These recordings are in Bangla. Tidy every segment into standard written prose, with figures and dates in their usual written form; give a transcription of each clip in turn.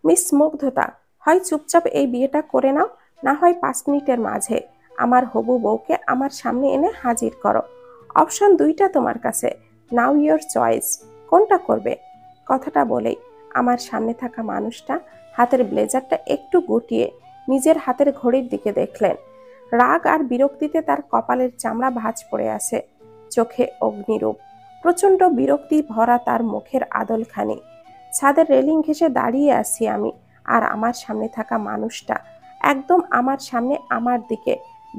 মিস মুগ্ধতা, হয় চুপচাপ এই বিয়েটা করে নাও, না হয় 5 মিনিটের মাঝে আমার হবু বউকে আমার সামনে এনে হাজির করো। অপশন দুইটা তোমার কাছে, নাও ইয়োর চয়েস, কোনটা করবে? কথাটা বলেই আমার সামনে থাকা মানুষটা হাতের ব্লেজারটা একটু গুটিয়ে নিজের হাতের ঘড়ির দিকে দেখলেন। রাগ আর বিরক্তিতে তার কপালের চামড়া ভাঁজ পড়ে আছে, চোখে অগ্নিরূপ, প্রচন্ড বিরক্তি ভরা তার মুখের আদলখানি। ছাদের রেলিং ঘেঁষে দাঁড়িয়ে আছি আমি, আর আমার সামনে থাকা মানুষটা একদম আমার সামনে আমার দিকে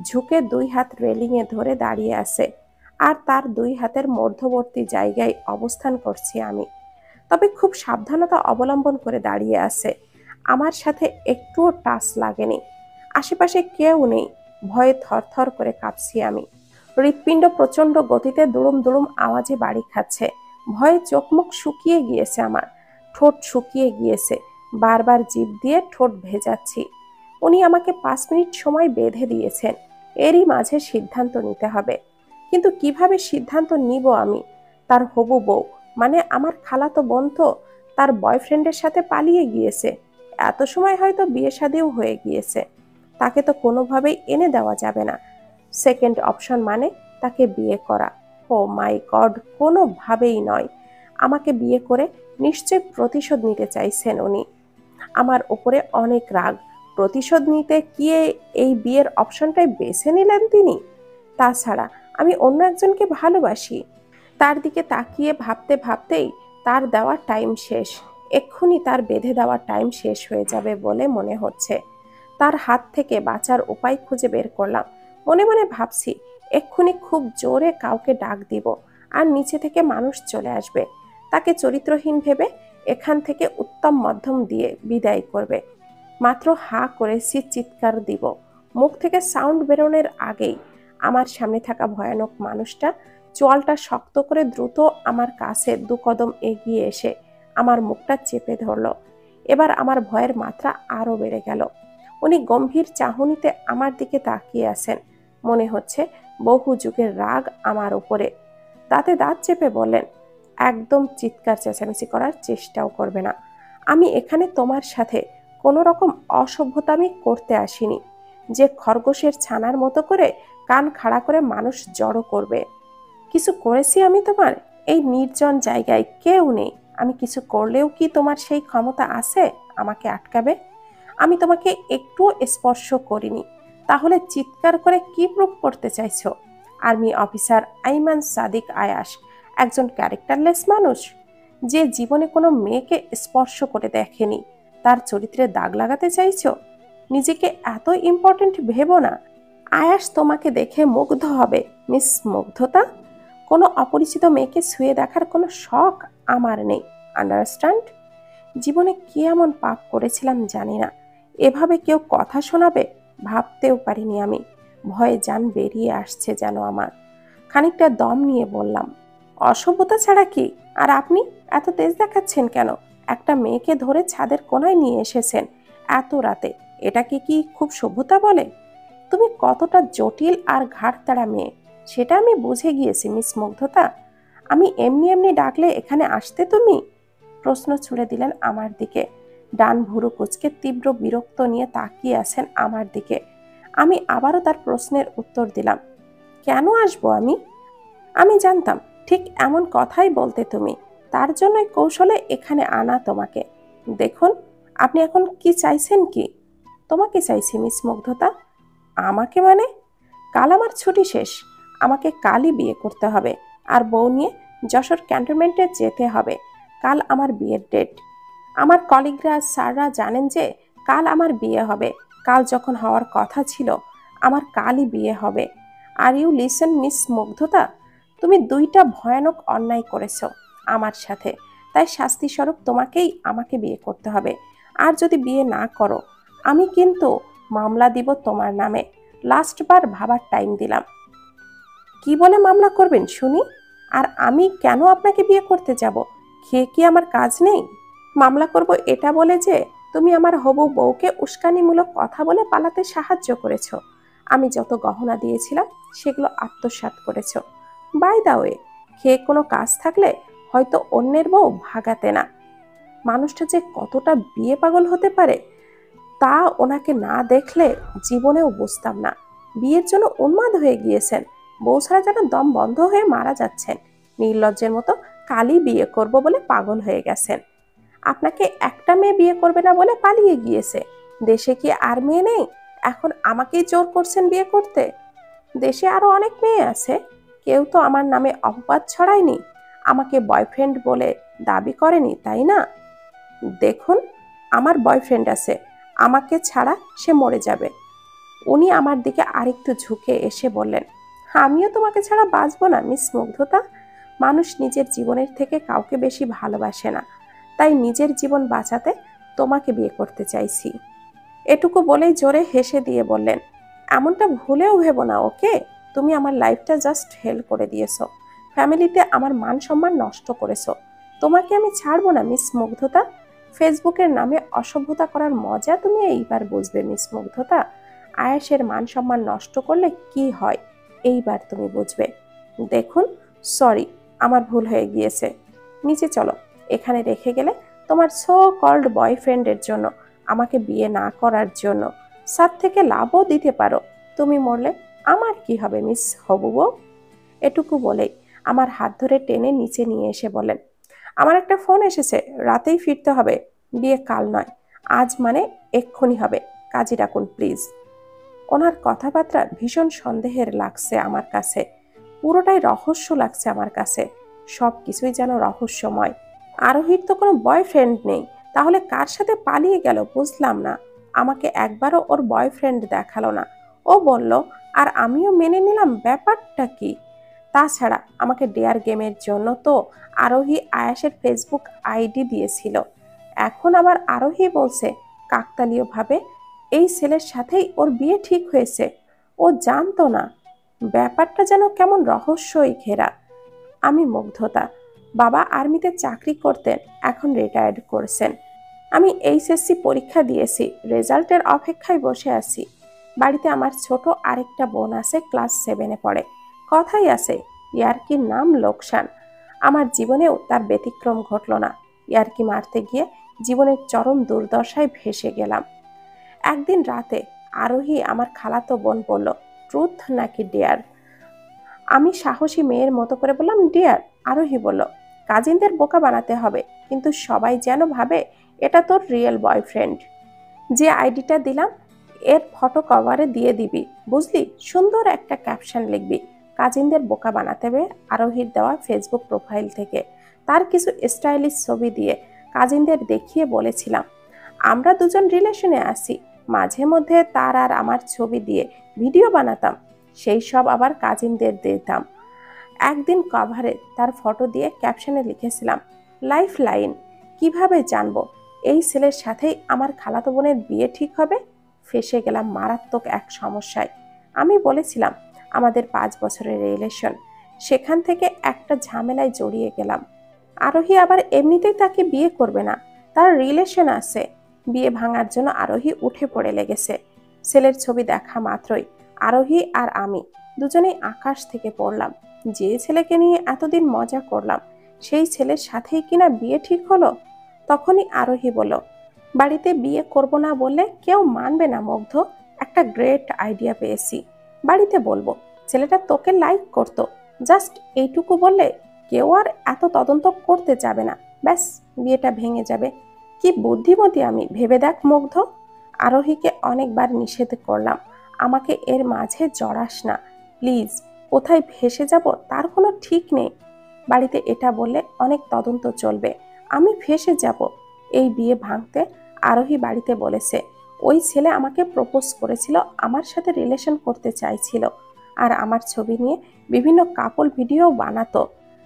ঝুঁকে 2 হাত রেলিংয়ে ধরে দাঁড়িয়ে আছে, আর তার 2 হাতের মধ্যবর্তী জায়গায় অবস্থান করছি আমি। তবে খুব সাবধানতা অবলম্বন করে দাঁড়িয়ে আছে, আমার সাথে একটুও টাচ লাগেনি। আশেপাশে কেউ নেই, ভয়ে থরথর করে কাঁপছি আমি। হৃৎপিণ্ড প্রচন্ড গতিতে দুড়ুম দুড়ুম আওয়াজে বাড়ি খাচ্ছে। ভয়ে চোখ মুখ শুকিয়ে গিয়েছে আমার, ঠোঁট শুকিয়ে গিয়েছে, বারবার জিভ দিয়ে ঠোঁট ভেজাচ্ছি। উনি আমাকে 5 মিনিট সময় বেঁধে দিয়েছেন, এরই মাঝে সিদ্ধান্ত নিতে হবে। কিন্তু কিভাবে সিদ্ধান্ত নিব আমি? তার হবু বউ, মানে আমার খালাতো বোন তো তার বয়ফ্রেন্ডের সাথে পালিয়ে গিয়েছে। এত সময় হয়তো বিয়ে শাদিও হয়ে গিয়েছে, তাকে তো কোনোভাবেই এনে দেওয়া যাবে না। সেকেন্ড অপশন মানে তাকে বিয়ে করা। ও মাই গড, কোনোভাবেই নয়। আমাকে বিয়ে করে নিশ্চয় প্রতিশোধ নিতে চাইছেন উনি। আমার উপরে অনেক রাগ, প্রতিশোধ নিতে গিয়ে এই বিয়ের অপশনটাই বেছে নিলেন তিনি। তাছাড়া আমি অন্য একজনকে ভালোবাসি। তার দিকে তাকিয়ে ভাবতে ভাবতেই তার দেওয়া টাইম শেষ, এক্ষুনি তার বেঁধে দেওয়া টাইম শেষ হয়ে যাবে বলে মনে হচ্ছে। তার হাত থেকে বাঁচার উপায় খুঁজে বের করলাম। মনে মনে ভাবছি এক্ষুনি খুব জোরে কাউকে ডাক দিব, আর নিচে থেকে মানুষ চলে আসবে, তাকে চরিত্রহীন ভেবে এখান থেকে উত্তম মধ্যম দিয়ে বিদায় করবে। মাত্র হা করেছি, চিৎকার দিব, মুখ থেকে সাউন্ড বেরোনোর আগেই আমার সামনে থাকা ভয়ানক মানুষটা চোয়ালটা শক্ত করে দ্রুত আমার কাছে 2 কদম এগিয়ে এসে আমার মুখটা চেপে ধরল। এবার আমার ভয়ের মাত্রা আরো বেড়ে গেল। উনি গম্ভীর চাহনিতে আমার দিকে তাকিয়ে আছেন, মনে হচ্ছে বহু যুগের রাগ আমার উপরে। দাঁতে দাঁত চেপে বললেন, একদম চিৎকার চেঁচামেচি করার চেষ্টাও করবে না। আমি এখানে তোমার সাথে কোনো রকম অসভ্যতামি করতে আসিনি, যে খরগোশের ছানার মতো করে কান খাড়া করে মানুষ জড়ো করবে। কিছু করেছি আমি তোমার? এই নির্জন জায়গায় কেউ নেই, আমি কিছু করলেও কি তোমার সেই ক্ষমতা আছে আমাকে আটকাবে? আমি তোমাকে একটুও স্পর্শ করিনি, তাহলে চিৎকার করে কি প্রুফ করতে চাইছো? আর্মি অফিসার আইমান সাদিক আয়াস একজন ক্যারেক্টারলেস মানুষ, যে জীবনে কোনো মেয়েকে স্পর্শ করে দেখেনি, তার চরিত্রে দাগ লাগাতে চাইছো? নিজেকে এত ইম্পর্টেন্ট ভেবো না। আয়াস তোমাকে দেখে মুগ্ধ হবে মিস মুগ্ধতা। কোনো অপরিচিত মেয়েকে ছুঁয়ে দেখার কোনো শখ আমার নেই, আন্ডারস্ট্যান্ড? জীবনে কি এমন পাপ করেছিলাম জানি না, এভাবে কেউ কথা শোনাবে ভাবতেও পারিনি আমি। ভয়ে জান বেরিয়ে আসছে যেন আমার। খানিকটা দম নিয়ে বললাম, অসভ্যতা ছাড়া কি? আর আপনি এত তেজ দেখাচ্ছেন কেন? একটা মেয়েকে ধরে ছাদের কোনায় নিয়ে এসেছেন এত রাতে, এটাকে কি খুব সভ্যতা বলে? তুমি কতটা জটিল আর ঘাড়তাড়া মেয়ে সেটা আমি বুঝে গিয়েছি মিস মুগ্ধতা। আমি এমনি এমনি ডাকলে এখানে আসতে তুমি? প্রশ্ন ছুড়ে দিলেন আমার দিকে। ডান ভুরু কুঁচকে তীব্র বিরক্ত নিয়ে তাকিয়ে আছেন আমার দিকে। আমি আবারও তার প্রশ্নের উত্তর দিলাম, কেন আসবো আমি? আমি জানতাম ঠিক এমন কথাই বলতে তুমি, তার জন্যই কৌশলে এখানে আনা তোমাকে। দেখুন, আপনি এখন কি চাইছেন? কি তোমাকে চাইছি মিস মুগ্ধতা? আমাকে মানে? কাল আমার ছুটি শেষ, আমাকে কালই বিয়ে করতে হবে, আর বউ নিয়ে যশোর ক্যান্টনমেন্টে যেতে হবে। কাল আমার বিয়ের ডেট। আমার কলিগরা স্যাররা জানেন যে কাল আমার বিয়ে হবে। কাল যখন হওয়ার কথা ছিল, আমার কালই বিয়ে হবে। আর ইউ লিসেন মিস মুগ্ধতা, তুমি 2টা ভয়ানক অন্যায় করেছো আমার সাথে, তাই শাস্তি স্বরূপ তোমাকেই আমাকে বিয়ে করতে হবে। আর যদি বিয়ে না করো, আমি কিন্তু মামলা দিব তোমার নামে। লাস্টবার ভাবার টাইম দিলাম। কি বলে মামলা করবেন শুনি? আর আমি কেন আপনাকে বিয়ে করতে যাব? খেয়ে কি আমার কাজ নেই? মামলা করব এটা বলে যে তুমি আমার হবু বউকে উস্কানিমূলক কথা বলে পালাতে সাহায্য করেছো। আমি যত গহনা দিয়েছিলাম সেগুলো আত্মসাৎ করেছো। বাই দা ওয়ে, খেয়ে কোনো কাজ থাকলে হয়তো অন্যের বউ ভাগাতে না। মানুষটা যে কতটা বিয়ে পাগল হতে পারে তা ওনাকে না দেখলে জীবনেও বুঝতাম না। বিয়ের জন্য উন্মাদ হয়ে গিয়েছেন, বউ ছাড়া যেন দম বন্ধ হয়ে মারা যাচ্ছেন। নির্লজ্জের মতো কালই বিয়ে করব বলে পাগল হয়ে গেছেন। আপনাকে একটা মেয়ে বিয়ে করবে না বলে পালিয়ে গিয়েছে। দেশে কি আর মেয়ে নেই? এখন আমাকেই জোর করছেন বিয়ে করতে? দেশে আরো অনেক মেয়ে আছে, কেউ তো আমার নামে অপবাদ ছড়ায়নি, আমাকে বয়ফ্রেন্ড বলে দাবি করেনি, তাই না? দেখুন, আমার বয়ফ্রেন্ড আছে, আমাকে ছাড়া সে মরে যাবে। উনি আমার দিকে আরেকটু ঝুঁকে এসে বললেন, আমিও তোমাকে ছাড়া বাঁচবো না মিস মুগ্ধতা। মানুষ নিজের জীবনের থেকে কাউকে বেশি ভালোবাসে না, তাই নিজের জীবন বাঁচাতে তোমাকে বিয়ে করতে চাইছি। এটুকু বলেই জোরে হেসে দিয়ে বললেন, এমনটা ভুলেও ভেবো না, ওকে? তুমি আমার লাইফটা জাস্ট হেল করে দিয়েছো, ফ্যামিলিতে আমার মান সম্মান নষ্ট করেছো। তোমাকে আমি ছাড়বো না মিস মুগ্ধতা। ফেসবুকের নামে অসভ্যতা করার মজা তুমি এইবার বুঝবে মিস মুগ্ধতা। আয়েশের মান সম্মান নষ্ট করলে কি হয় এইবার তুমি বুঝবে। দেখুন, সরি, আমার ভুল হয়ে গিয়েছে। নিচে চলো, এখানে রেখে গেলে তোমার সো কল্ড বয়ফ্রেন্ডের জন্য, আমাকে বিয়ে না করার জন্য। সাথ থেকে লাভও দিতে পারো। তুমি মরলে আমার কি হবে মিস হবু বউ? এটুকু বলেই আমার হাত ধরে টেনে নিচে নিয়ে এসে বলেন, আমার একটা ফোন এসেছে, রাতেই ফিরতে হবে, বিয়ে কাল নয়, আজ মানে এক্ষুনি হবে, কাজী ডাকুন প্লিজ। ওনার কথাবার্তা ভীষণ সন্দেহের লাগছে আমার কাছে, পুরোটাই রহস্য লাগছে আমার কাছে, সব কিছুই যেন রহস্যময়। আরোহীর তো কোনো বয়ফ্রেন্ড নেই, তাহলে কার সাথে পালিয়ে গেল বুঝলাম না। আমাকে একবারও ওর বয়ফ্রেন্ড দেখালো না। ও বলল, আর আমিও মেনে নিলাম, ব্যাপারটা কি? তাছাড়া আমাকে ডেয়ার গেমের জন্য তো আরোহী আয়াসের ফেসবুক আইডি দিয়েছিল। এখন আবার আরোহী বলছে কাকতালীয়ভাবে এই ছেলের সাথেই ওর বিয়ে ঠিক হয়েছে। ও জানতো না। ব্যাপারটা যেন কেমন রহস্যই ঘেরা। আমি মুগ্ধতা, বাবা আর্মিতে চাকরি করতেন, এখন রিটায়ার্ড করেছেন। আমি এইচএসসি পরীক্ষা দিয়েছি, রেজাল্টের অপেক্ষায় বসে আছি। বাড়িতে আমার ছোট আরেকটা বোন আছে, ক্লাস 7-এ পড়ে। কথাই আছে, ইয়ার্কির নাম লোকসান। আমার জীবনেও তার ব্যতিক্রম ঘটল না। ইয়ার্কি মারতে গিয়ে জীবনের চরম দুর্দশায় ভেসে গেলাম। একদিন রাতে আরোহী আমার খালাতো বোন বলল, ট্রুথ নাকি ডেয়ার? আমি সাহসী মেয়ের মতো করে বললাম, ডিয়ার। আরোহী বলল, কাজিনদের বোকা বানাতে হবে, কিন্তু সবাই যেন ভাবে এটা তোর রিয়েল বয়ফ্রেন্ড। যে আইডিটা দিলাম এর ফটো কভারে দিয়ে দিবি, বুঝলি? সুন্দর একটা ক্যাপশন লিখবি, কাজিনদের বোকা বানাতে হবে। আরোহীর দেওয়া ফেসবুক প্রোফাইল থেকে তার কিছু স্টাইলিশ ছবি দিয়ে কাজিনদের দেখিয়ে বলেছিলাম, আমরা দুজন রিলেশনে আছি। মাঝে মধ্যে তার আর আমার ছবি দিয়ে ভিডিও বানাতাম, সেই সব আবার কাজিনদের দিতাম। একদিন কভারে তার ফটো দিয়ে ক্যাপশনে লিখেছিলাম, লাইফ লাইন, কিভাবে জানবো এই ছেলের সাথেই আমার খালাতো বোনের বিয়ে ঠিক হবে? ফেসে গেলাম মারাত্মক এক সমস্যায়। আমি বলেছিলাম আমাদের 5 বছরের রিলেশন, সেখান থেকে একটা ঝামেলায় জড়িয়ে গেলাম। আরোহী আবার এমনিতেই তাকে বিয়ে করবে না, তার রিলেশন আছে। বিয়ে ভাঙার জন্য আরোহী উঠে পড়ে লেগেছে। ছেলের ছবি দেখা মাত্রই আরোহী আর আমি দুজনেই আকাশ থেকে পড়লাম। যে ছেলেকে নিয়ে এতদিন মজা করলাম, সেই ছেলের সাথেই কিনা বিয়ে ঠিক হলো। তখনই আরোহী বলল, বাড়িতে বিয়ে করব না বললে কেউ মানবে না মুগ্ধ, একটা গ্রেট আইডিয়া পেয়েছি। বাড়িতে বলবো ছেলেটা তোকে লাইক করতো, জাস্ট এইটুকু বললে কেউ আর এত তদন্ত করতে যাবে না, ব্যাস বিয়েটা ভেঙে যাবে। কি বুদ্ধিমতী আমি, ভেবে দেখ মুগ্ধ। আরোহীকে অনেকবার নিষেধ করলাম, আমাকে এর মাঝে জড়াস না প্লিজ, কোথায় ভেসে যাব তার কোনো ঠিক নেই। বাড়িতে এটা বললে অনেক তদন্ত চলবে, আমি ফেসে যাব। এই বিয়ে ভাঙতে আরোহী বাড়িতে বলেছে, ওই ছেলে আমাকে প্রপোজ করেছিল, আমার সাথে রিলেশন করতে চাইছিল, আর আমার ছবি নিয়ে বিভিন্ন কাপল ভিডিও বানাতো।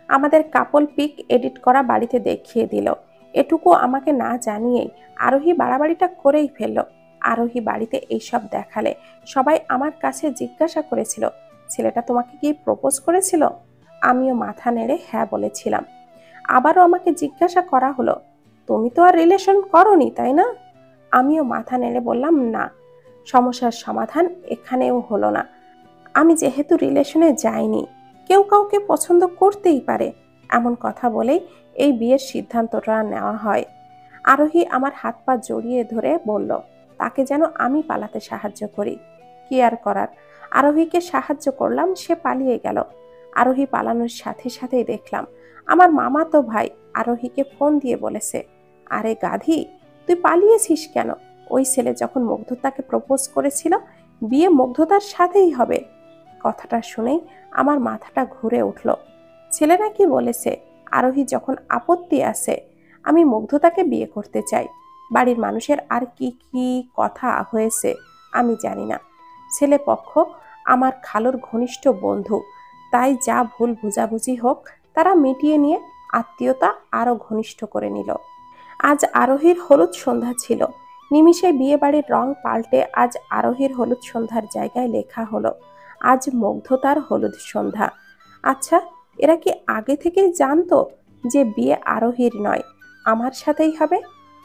আমাদের কাপল পিক এডিট করা বাড়িতে দেখিয়ে দিল। এটুকু আমাকে না জানিয়েই আরোহী বাড়াবাড়িটা করেই ফেললো। আরোহী বাড়িতে এইসব দেখালে সবাই আমার কাছে জিজ্ঞাসা করেছিল, ছেলেটা তোমাকে কি প্রপোজ করেছিল? আমিও মাথা নেড়ে হ্যাঁ বলেছিলাম। আবারও আমাকে জিজ্ঞাসা করা হলো, তুমি তো আর রিলেশন করোনি তাই না? আমিও মাথা নেড়ে বললাম না। সমস্যার সমাধান এখানেও হলো না। আমি যেহেতু রিলেশনে যাইনি, কেউ কাউকে পছন্দ করতেই পারে, এমন কথা বলেই এই বিয়ের সিদ্ধান্তটা নেওয়া হয়। আরোহী আমার হাত পা জড়িয়ে ধরে বলল, তাকে যেন আমি পালাতে সাহায্য করি। কি আর করার, আরোহীকে সাহায্য করলাম, সে পালিয়ে গেল। আরোহী পালানোর সাথে সাথেই দেখলাম আমার মামাতো ভাই আরোহীকে ফোন দিয়ে বলেছে, আরে গাধি, তুই পালিয়েছিস কেন? ওই ছেলে যখন মুগ্ধতাকে প্রপোজ করেছিল, বিয়ে মুগ্ধতার সাথেই হবে। কথাটা শুনেই আমার মাথাটা ঘুরে উঠল। ছেলে নাকি বলেছে আরোহী যখন আপত্তি আছে, আমি মুগ্ধতাকে বিয়ে করতে চাই। বাড়ির মানুষের আর কি কি কথা হয়েছে আমি জানি না। ছেলে পক্ষ আমার খালুর ঘনিষ্ঠ বন্ধু, তাই যা ভুল বুঝাবুঝি হোক তারা মিটিয়ে নিয়ে আত্মীয়তা আরো ঘনিষ্ঠ করে নিল। আজ আরোহীর হলুদ সন্ধ্যা ছিল। নিমিষে বিয়ে বাড়ির রং পাল্টে আজ আরোহীর হলুদ সন্ধ্যার জায়গায় লেখা হলো, আজ মুগ্ধতার হলুদ সন্ধ্যা। আচ্ছা, এরা কি আগে থেকেই জানতো যে বিয়ে আরোহীর নয়, আমার সাথেই হবে?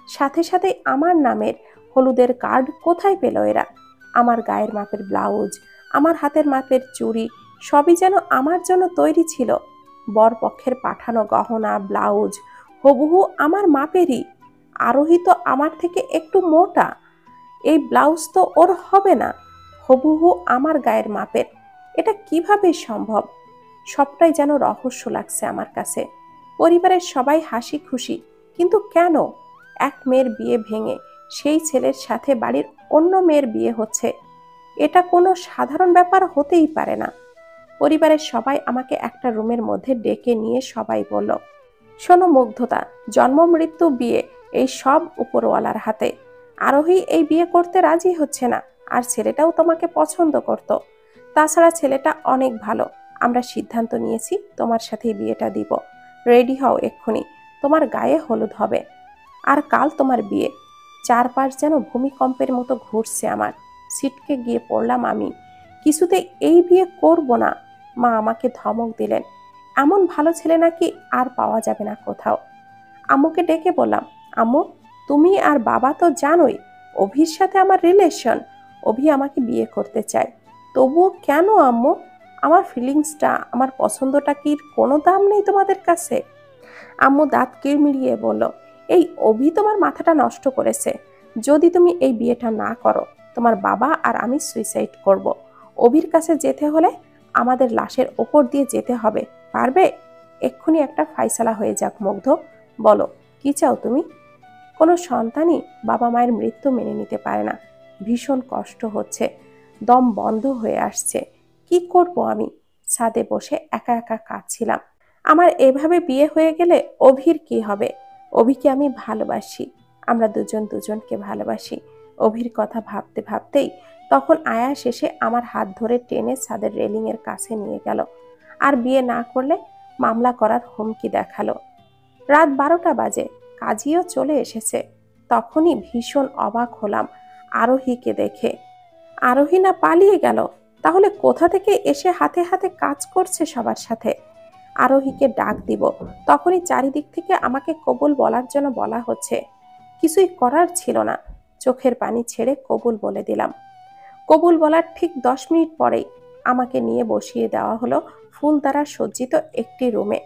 সাথে সাথে আমার নামের হলুদের কার্ড কোথায় পেল এরা? আমার গায়ের মাপের ব্লাউজ, আমার হাতের মাপের চুড়ি সবই যেন আমার জন্য তৈরি ছিল। বরপক্ষের পাঠানো গহনা, ব্লাউজ হুবহু আমার মাপেরই। আরোহী তো আমার থেকে একটু মোটা, এই ব্লাউজ তো ওর হবে না, হুবহু আমার গায়ের মাপের। এটা কিভাবে সম্ভব? সবটাই যেন রহস্য লাগছে আমার কাছে। পরিবারের সবাই হাসি খুশি, কিন্তু কেন? এক মেয়ের বিয়ে ভেঙে সেই ছেলের সাথে বাড়ির অন্য মেয়ের বিয়ে হচ্ছে, এটা কোনো সাধারণ ব্যাপার হতেই পারে না। পরিবারের সবাই আমাকে একটা রুমের মধ্যে ডেকে নিয়ে সবাই বলল, শোনো মুগ্ধতা, জন্ম মৃত্যু বিয়ে এই সব উপরওয়ালার হাতে। আরোহী এই বিয়ে করতে রাজি হচ্ছে না, আর ছেলেটাও তোমাকে পছন্দ করত। তাছাড়া ছেলেটা অনেক ভালো। আমরা সিদ্ধান্ত নিয়েছি তোমার সাথে বিয়েটা দিব। রেডি হও এক্ষুনি, তোমার গায়ে হলুদ হবে। আর কাল তোমার বিয়ে। চারপাশ যেন ভূমিকম্পের মতো ঘুরছে আমার। ছিটকে গিয়ে পড়লাম আমি। কিছুতে এই বিয়ে করব না। মা আমাকে ধমক দিলেন, এমন ভালো ছেলে নাকি আর পাওয়া যাবে না কোথাও। আম্মুকে ডেকে বললাম, আম্মু, তুমি আর বাবা তো জানোই অভির সাথে আমার রিলেশন। অভি আমাকে বিয়ে করতে চায়। তবুও কেন আম্মু? আমার ফিলিংসটা, আমার পছন্দটা কি কোনো দাম নেই তোমাদের কাছে? আম্মু দাঁত কিড়মিড়িয়ে বলল, এই অভি তোমার মাথাটা নষ্ট করেছে। যদি তুমি এই বিয়েটা না করো, তোমার বাবা আর আমি সুইসাইড করব। অভির কাছে যেতে হলে আমাদের লাশের ওপর দিয়ে যেতে হবে। পারবে? এক্ষুনি একটা ফাইসালা হয়ে যাক। মুগ্ধ, বলো কি চাও তুমি? কোনো সন্তানই বাবা মায়ের মৃত্যু মেনে নিতে পারে না। ভীষণ কষ্ট হচ্ছে, দম বন্ধ হয়ে আসছে। কি করব আমি? ছাদে বসে একা একা কাঁদছিলাম। আমার এভাবে বিয়ে হয়ে গেলে অভির কি হবে? অভিকে আমি ভালোবাসি, আমরা দুজন দুজনকে ভালোবাসি। অভির কথা ভাবতে ভাবতেই তখন আয়াস এসে আমার হাত ধরে টেনে ছাদের রেলিং এর কাছে নিয়ে গেল। আর বিয়ে না করলে মামলা করার হুমকি দেখালো। রাত 12টা বাজে, কাজীও চলে এসেছে। তখনই ভীষণ অবাক হলাম আরোহীকে দেখে। আরোহী না পালিয়ে গেল, তাহলে কোথা থেকে এসে হাতে হাতে কাজ করছে সবার সাথে? আরোহীকে ডাক দিব, তখনই চারিদিক থেকে আমাকে কবুল বলার জন্য বলা হচ্ছে। কিছুই করার ছিল না, চোখের পানি ছেড়ে কবুল বলে দিলাম। কবুল বলার ঠিক 10 মিনিট পরেই আমাকে নিয়ে বসিয়ে দেওয়া হলো ফুল দ্বারা সজ্জিত একটি রুমে।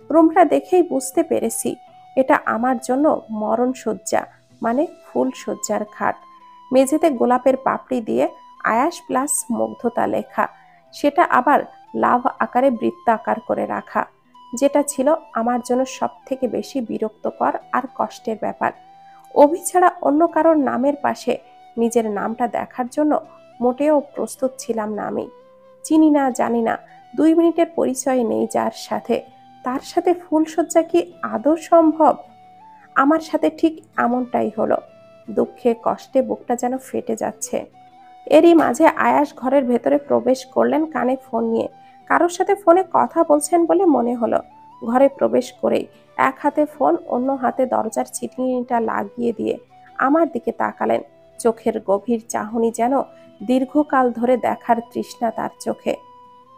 রুমটা দেখেই বুঝতে পেরেছি এটা আমার জন্য মরণ শয্যা, মানে ফুল শয্যার খাট। মেঝেতে গোলাপের পাপড়ি দিয়ে আয়াস প্লাস মুগ্ধতা লেখা, সেটা আবার লাভ আকারে বৃত্তাকার করে রাখা, যেটা ছিল আমার জন্য সব থেকে বেশি বিরক্তকর আর কষ্টের ব্যাপার। অভি ছাড়া অন্য কারোর নামের পাশে নিজের নামটা দেখার জন্য মোটেও প্রস্তুত ছিলাম না আমি। চিনি না, জানি না, 2 মিনিটের পরিচয় নেই যার সাথে, তার সাথে ফুলশয্যা কি আদৌ সম্ভব? আমার সাথে ঠিক এমনটাই হলো। দুঃখে কষ্টে বুকটা যেন ফেটে যাচ্ছে। এরই মাঝে আয়াস ঘরের ভেতরে প্রবেশ করলেন কানে ফোন নিয়ে। কারোর সাথে ফোনে কথা বলছেন বলে মনে হলো। ঘরে প্রবেশ করেই এক হাতে ফোন, অন্য হাতে দরজার ছিটকিনিটা লাগিয়ে দিয়ে আমার দিকে তাকালেন। চোখের গভীর চাহনি যেন দীর্ঘকাল ধরে দেখার তৃষ্ণা তার চোখে।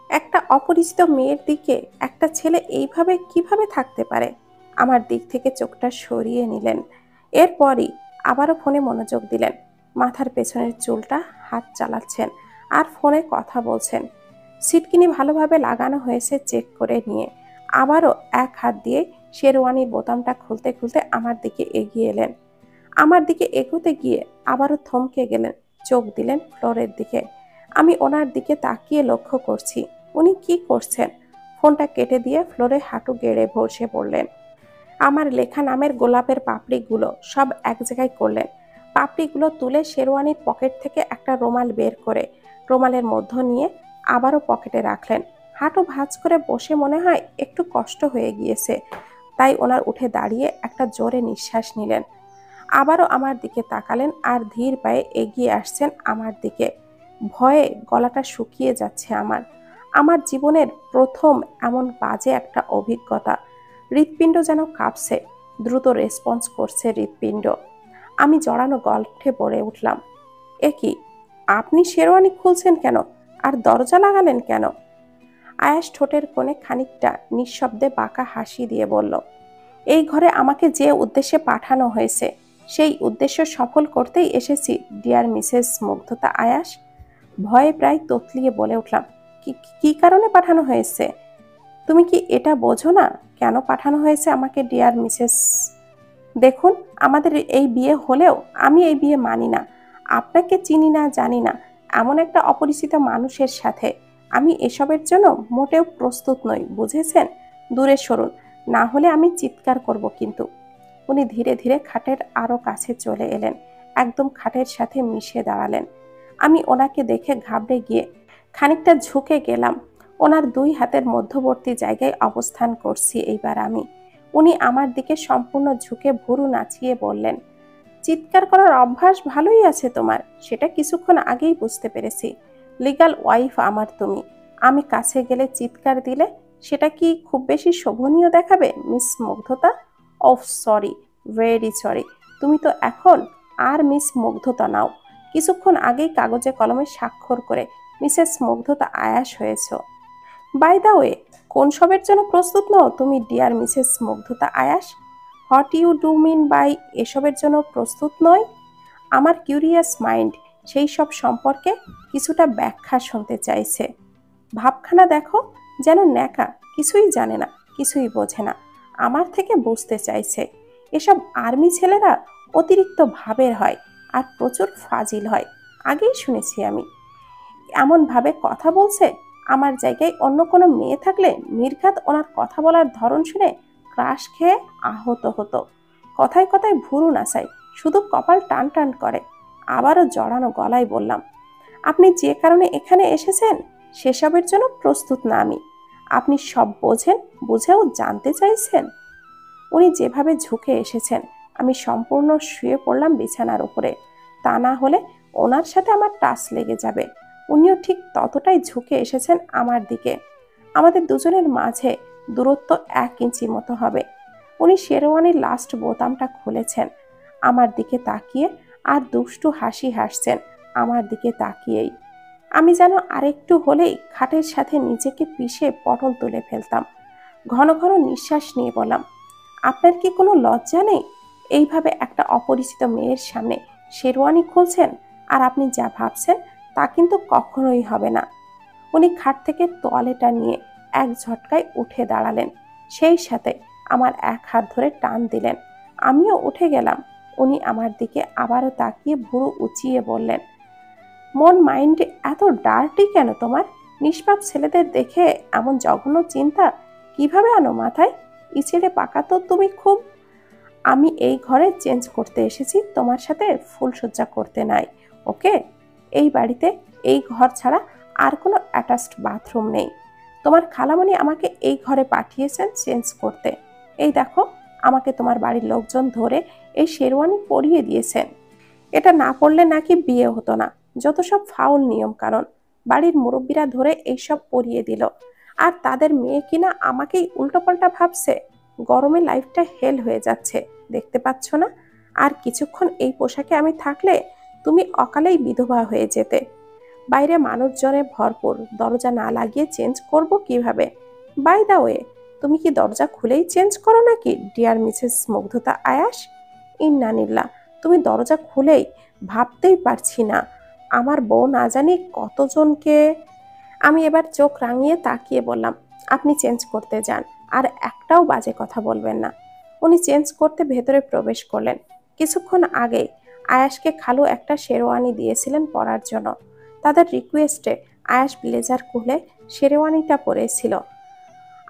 একটা অপরিচিত মেয়ের দিকে একটা ছেলে এইভাবে কিভাবে থাকতে পারে? আমার দিক থেকে চোখটা সরিয়ে নিলেন। এরপরই আবারও ফোনে মনোযোগ দিলেন। মাথার পেছনের চুলটা হাত চালাচ্ছেন আর ফোনে কথা বলছেন। সিটকিনি ভালোভাবে লাগানো হয়েছে চেক করে নিয়ে আবারও এক হাত দিয়ে শেরওয়ানির বোতামটা খুলতে খুলতে আমার দিকে এগিয়ে এলেন। আমার দিকে এগোতে গিয়ে আবারও থমকে গেলেন, চোখ দিলেন ফ্লোরের দিকে। আমি ওনার দিকে তাকিয়ে লক্ষ্য করছি উনি কি করছেন। ফোনটা কেটে দিয়ে ফ্লোরে হাঁটু গেড়ে বসে পড়লেন। আমার লেখা নামের গোলাপের পাপড়িগুলো সব এক জায়গায় করলেন। পাপড়িগুলো তুলে শেরওয়ানির পকেট থেকে একটা রুমাল বের করে রুমালের মধ্য নিয়ে আবারও পকেটে রাখলেন। হাঁটু ভাঁজ করে বসে মনে হয় একটু কষ্ট হয়ে গিয়েছে, তাই ওনার উঠে দাঁড়িয়ে একটা জোরে নিঃশ্বাস নিলেন। আবারও আমার দিকে তাকালেন আর ধীর পায়ে এগিয়ে আসছেন আমার দিকে। ভয়ে গলাটা শুকিয়ে যাচ্ছে আমার। আমার জীবনের প্রথম এমন বাজে একটা অভিজ্ঞতা। হৃৎপিণ্ড যেন কাঁপছে, দ্রুত রেসপন্স করছে হৃৎপিণ্ড। আমি জড়ানো গল্পে পড়ে উঠলাম, এ কি, আপনি শেরওয়ানি খুলছেন কেন আর দরজা লাগালেন কেন? আয়াস ঠোঁটের কোণে খানিকটা নিঃশব্দে বাঁকা হাসি দিয়ে বলল, এই ঘরে আমাকে যে উদ্দেশ্যে পাঠানো হয়েছে সেই উদ্দেশ্য সফল করতেই এসেছি ডিয়ার মিসেস মুগ্ধতা আয়াস। ভয়ে প্রায় ততলিয়ে বলে উঠলাম, কি কারণে পাঠানো হয়েছে? তুমি কি এটা বোঝো না কেন পাঠানো হয়েছে আমাকে ডিয়ার মিসেস? দেখুন, আমাদের এই বিয়ে হলেও আমি এই বিয়ে মানি না। আপনাকে চিনি না, জানি না, এমন একটা অপরিচিত মানুষের সাথে আমি এসবের জন্য মোটেও প্রস্তুত নই, বুঝেছেন? দূরে সরুন, না হলে আমি চিৎকার করব কিন্তু। উনি ধীরে ধীরে খাটের আরো কাছে চলে এলেন, একদম খাটের সাথে মিশে দাঁড়ালেন। আমি ওনাকে দেখে ঘাবড়ে গিয়ে খানিকটা ঝুঁকে গেলাম। ওনার দুই হাতের মধ্যবর্তী জায়গায় অবস্থান করছি এইবার আমি। উনি আমার দিকে সম্পূর্ণ ঝুঁকে ভুরু নাচিয়ে বললেন, চিৎকার করার অভ্যাস ভালোই আছে তোমার, সেটা কিছুক্ষণ আগেই বুঝতে পেরেছি। লিগ্যাল ওয়াইফ আমার তুমি। আমি কাছে গেলে চিৎকার দিলে সেটা কি খুব বেশি শোভনীয় দেখাবে মিস মুগ্ধতা? Oh sorry, very sorry. তুমি তো এখন আর মিস মুগ্ধতা নাও, কিছুক্ষণ আগেই কাগজে কলমে স্বাক্ষর করে মিসেস মুগ্ধতা আয়াস হয়েছ। বাই দ্য ওয়ে, কোন সবের জন্য প্রস্তুত নও তুমি ডিয়ার মিসেস মুগ্ধতা আয়াস? What you do mean by এসবের জন্য প্রস্তুত নয়? আমার কিউরিয়াস মাইন্ড সেই সব সম্পর্কে কিছুটা ব্যাখ্যা শুনতে চাইছে। ভাবখানা দেখো, যেন ন্যাকা, কিছুই জানে না, কিছুই বোঝে না, আমার থেকে বুঝতে চাইছে। এসব আর্মি ছেলেরা অতিরিক্ত ভাবের হয় আর প্রচুর ফাজিল হয়, আগেই শুনেছি আমি। এমনভাবে কথা বলছে, আমার জায়গায় অন্য কোনো মেয়ে থাকলে নির্ঘাত ওনার কথা বলার ধরন শুনে ক্রাশ খেয়ে আহত হতো। কথায় কথায় ভুরু নাচাই, শুধু কপাল টান টান করে। আবারও জড়ানো গলায় বললাম, আপনি যে কারণে এখানে এসেছেন সেসবের জন্য প্রস্তুত না আমি। আপনি সব বোঝেন, বুঝেও জানতে চাইছেন? উনি যেভাবে ঝুঁকে এসেছেন, আমি সম্পূর্ণ শুয়ে পড়লাম বিছানার উপরে। তা না হলে ওনার সাথে আমার টাচ লেগে যাবে। উনিও ঠিক ততটাই ঝুঁকে এসেছেন আমার দিকে। আমাদের দুজনের মাঝে দূরত্ব 1 ইঞ্চি মতো হবে। উনি শেরওয়ানির লাস্ট বোতামটা খুলেছেন আমার দিকে তাকিয়ে, আর দুষ্টু হাসি হাসছেন আমার দিকে তাকিয়েই। আমি যেন আরেকটু হলেই খাটের সাথে নিজেকে পিষে পটল তুলে ফেলতাম। ঘন ঘন নিঃশ্বাস নিয়ে বললাম, আপনার কি কোনো লজ্জা নেই? এইভাবে একটা অপরিচিত মেয়ের সামনে শেরওয়ানি খুলছেন, আর আপনি যা ভাবছেন তা কিন্তু কখনোই হবে না। উনি খাট থেকে তোয়ালেটা নিয়ে এক ঝটকায় উঠে দাঁড়ালেন, সেই সাথে আমার এক হাত ধরে টান দিলেন। আমিও উঠে গেলাম। উনি আমার দিকে আবারও তাকিয়ে ভুরু উঁচিয়ে বললেন, মন মাইন্ডে এত ডার্টি কেন তোমার? নিষ্পাপ ছেলেদের দেখে এমন জঘন্য চিন্তা কিভাবে আনো মাথায়? ইচেড়ে পাকা তো তুমি খুব। আমি এই ঘরে চেঞ্জ করতে এসেছি, তোমার সাথে ফুলসজ্জা করতে নাই, ওকে? এই বাড়িতে এই ঘর ছাড়া আর কোনো অ্যাটাচড বাথরুম নেই। তোমার খালামণি আমাকে এই ঘরে পাঠিয়েছেন চেঞ্জ করতে। এই দেখো, আমাকে তোমার বাড়ির লোকজন ধরে এই শেরওয়ানি পরিয়ে দিয়েছেন। এটা না পড়লে নাকি বিয়ে হতো না। যত সব ফাউল নিয়ম কানুন বাড়ির মুরব্বীরা ধরে এইসব পরিয়ে দিল, আর তাদের মেয়ে কিনা আমাকেই উল্টোপাল্টা ভাবছে। গরমে লাইফটা হেল হয়ে যাচ্ছে, দেখতে পাচ্ছ না? আর কিছুক্ষণ এই পোশাকে আমি থাকলে তুমি অকালেই বিধবা হয়ে যেতে। বাইরে মানুষজনে ভরপুর, দরজা না লাগিয়ে চেঞ্জ করব কিভাবে? বাই দা ওয়ে, তুমি কি দরজা খুলেই চেঞ্জ করো নাকি ডিয়ার মিসেস মুগ্ধতা আয়াস? ইন্নানিল্লাহ, তুমি দরজা খুলেই, ভাবতেই পারছি না আমার বউ না জানি কতজনকে। আমি এবার চোখ রাঙিয়ে তাকিয়ে বললাম, আপনি চেঞ্জ করতে যান, আর একটাও বাজে কথা বলবেন না। উনি চেঞ্জ করতে ভেতরে প্রবেশ করলেন, কিছুক্ষণ আগে আয়াসকে খালু একটা শেরওয়ানি দিয়েছিলেন পরার জন্য। তাদের রিকোয়েস্টে আয়াস ব্লেজার খুলে শেরওয়ানিটা পরেছিল।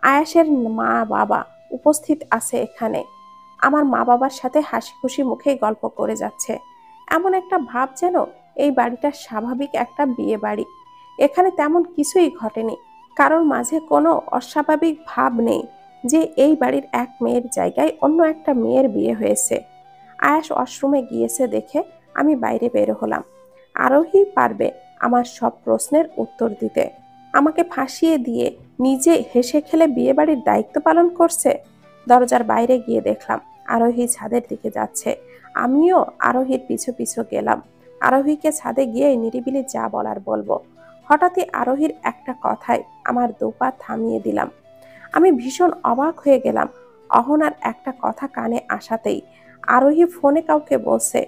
আয়াসের মা বাবা উপস্থিত আছে এখানে। আমার মা বাবার সাথে হাসি খুশি মুখেই গল্প করে যাচ্ছে। এমন একটা ভাব যেন এই বাড়িটা স্বাভাবিক একটা বিয়ে বাড়ি। এখানে তেমন কিছুই ঘটেনি। কারোর মাঝে কোনো অস্বাভাবিক ভাব নেই যে এই বাড়ির এক মেয়ের জায়গায় অন্য একটা মেয়ের বিয়ে হয়েছে। আয়াস ওয়াশরুমে গিয়েছে দেখে আমি বাইরে বের হলাম। আরোহী পারবে আমার সব প্রশ্নের উত্তর দিতে। আমাকে ফাঁসিয়ে দিয়ে নিজে হেসে খেলে বিয়ে বাড়ির দায়িত্ব পালন করছে। দরজার বাইরে গিয়ে দেখলাম আরোহী ছাদের দিকে যাচ্ছে। আমিও আরোহীর পিছু পিছু গেলাম। আরোহীকে ছাদে গিয়ে নিরিবিলি যা বলার বলবো। হঠাৎই আরোহীর একটা কথায় আমার দুপা থামিয়ে দিলাম। আমি ভীষণ অবাক হয়ে গেলাম অহনার একটা কথা কানে আসাতেই। আরোহী ফোনে কাউকে বলছে,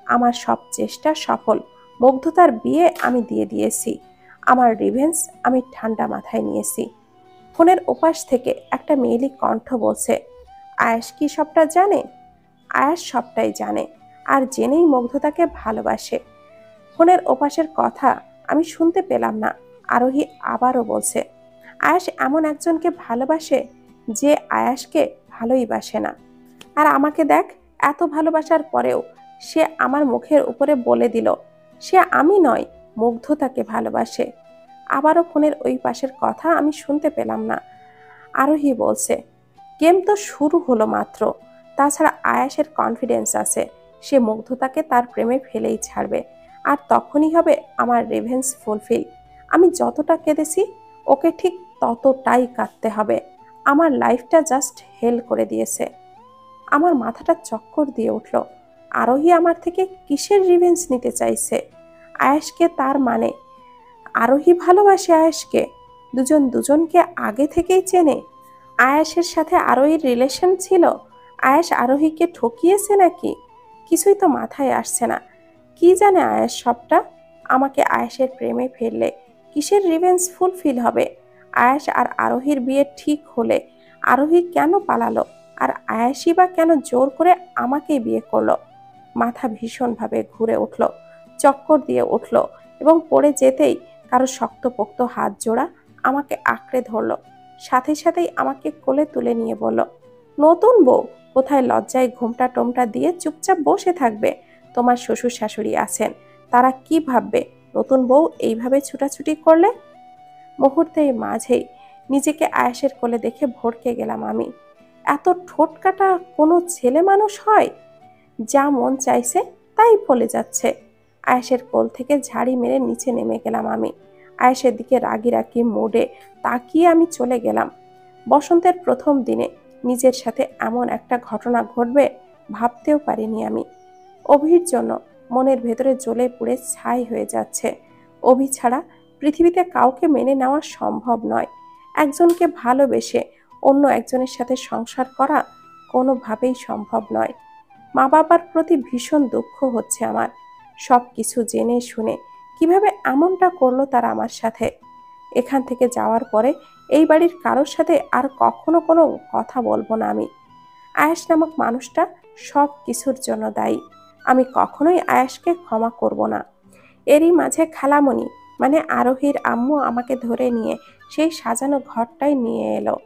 আমার সব চেষ্টা সফল, মুগ্ধতার বিয়ে আমি দিয়ে দিয়েছি, আমার রিভেঞ্জ আমি ঠান্ডা মাথায় নিয়েছি। ফোনের ওপাশ থেকে একটা মেয়েলি কণ্ঠ বলছে, আয়াস কি সবটা জানে? আয়াস সবটাই জানে, আর জেনেই মুগ্ধতাকে ভালোবাসে। ফোনের ওপাশের কথা আমি শুনতে পেলাম না। আরোহী আবারও বলছে, আয়াস এমন একজনকে ভালোবাসে যে আয়াসকে ভালোই বাসে না। আর আমাকে দেখ, এত ভালোবাসার পরেও সে আমার মুখের উপরে বলে দিল সে আমি নয়, মুগ্ধ তাকে ভালোবাসে। আবারও ফোনের ওই পাশের কথা আমি শুনতে পেলাম না। আরোহী বলছে, গেম তো শুরু হলো মাত্র। তাছাড়া আয়াসের কনফিডেন্স আছে সে মুগ্ধতাকে তার প্রেমে ফেলেই ছাড়বে, আর তখনই হবে আমার রিভেঞ্জ ফুলফিল। আমি যতটা কেঁদেছি ওকে ঠিক ততটাই কাঁদতে হবে। আমার লাইফটা জাস্ট হেল করে দিয়েছে। আমার মাথাটা চক্কর দিয়ে উঠল। আরোহী আমার থেকে কিসের রিভেঞ্জ নিতে চাইছে? আয়াসকে, তার মানে আরোহী ভালোবাসে আয়াসকে? দুজন দুজনকে আগে থেকেই চেনে? আয়াসের সাথে আরোহীর রিলেশন ছিল? আয়াস আরোহীকে ঠকিয়েছে নাকি? কিছুই তো মাথায় আসছে না। কি জানে আয়াস সবটা? আমাকে আয়াসের প্রেমে ফেললে কিসের রিভেঞ্জ ফুলফিল হবে? আয়াস আর আরোহীর বিয়ে ঠিক হলে আরোহী কেন পালালো? আর আয়াসই বা কেন জোর করে আমাকেই বিয়ে করলো? মাথা ভীষণভাবে ঘুরে উঠল, চক্কর দিয়ে উঠল, এবং পড়ে যেতেই কারো শক্তপোক্ত হাত জোড়া আমাকে আঁকড়ে ধরল। সাথে সাথেই আমাকে কোলে তুলে নিয়ে বলল, নতুন বউ কোথায় লজ্জায় ঘোমটা টোমটা দিয়ে চুপচাপ বসে থাকবে? তোমার শ্বশুর শাশুড়ি আছেন, তারা কি ভাববে নতুন বউ এইভাবে ছুটাছুটি করলে? মুহূর্তের মাঝেই নিজেকে আয়াসের কোলে দেখে ভড়কে গেলাম আমি। এত ঠোঁট কাটা কোনো ছেলে মানুষ হয়? যা মন চাইছে তাই বলে যাচ্ছে। আয়েশের কোল থেকে ঝাড়ি মেরে নিচে নেমে গেলাম আমি। আয়েশের দিকে রাগি রাগি মুডে তাকিয়ে আমি চলে গেলাম। বসন্তের প্রথম দিনে নিজের সাথে এমন একটা ঘটনা ঘটবে ভাবতেও পারিনি আমি। অভির জন্য মনের ভেতরে জ্বলে পুড়ে ছাই হয়ে যাচ্ছে। অভি ছাড়া পৃথিবীতে কাউকে মেনে নেওয়া সম্ভব নয়। একজনকে ভালোবেসে অন্য একজনের সাথে সংসার করা কোনোভাবেই সম্ভব নয়। মা বাবার প্রতি ভীষণ দুঃখ হচ্ছে আমার। সব কিছু জেনে শুনে কিভাবে এমনটা করলো তারা আমার সাথে। এখান থেকে যাওয়ার পরে এই বাড়ির কারোর সাথে আর কখনো কোনো কথা বলবো না আমি। আয়াস নামক মানুষটা সব কিছুর জন্য দায়ী। আমি কখনোই আয়াসকে ক্ষমা করব না। এরই মাঝে খালামণি মানে আরোহীর আম্মু আমাকে ধরে নিয়ে সেই সাজানো ঘরটাই নিয়ে এলো।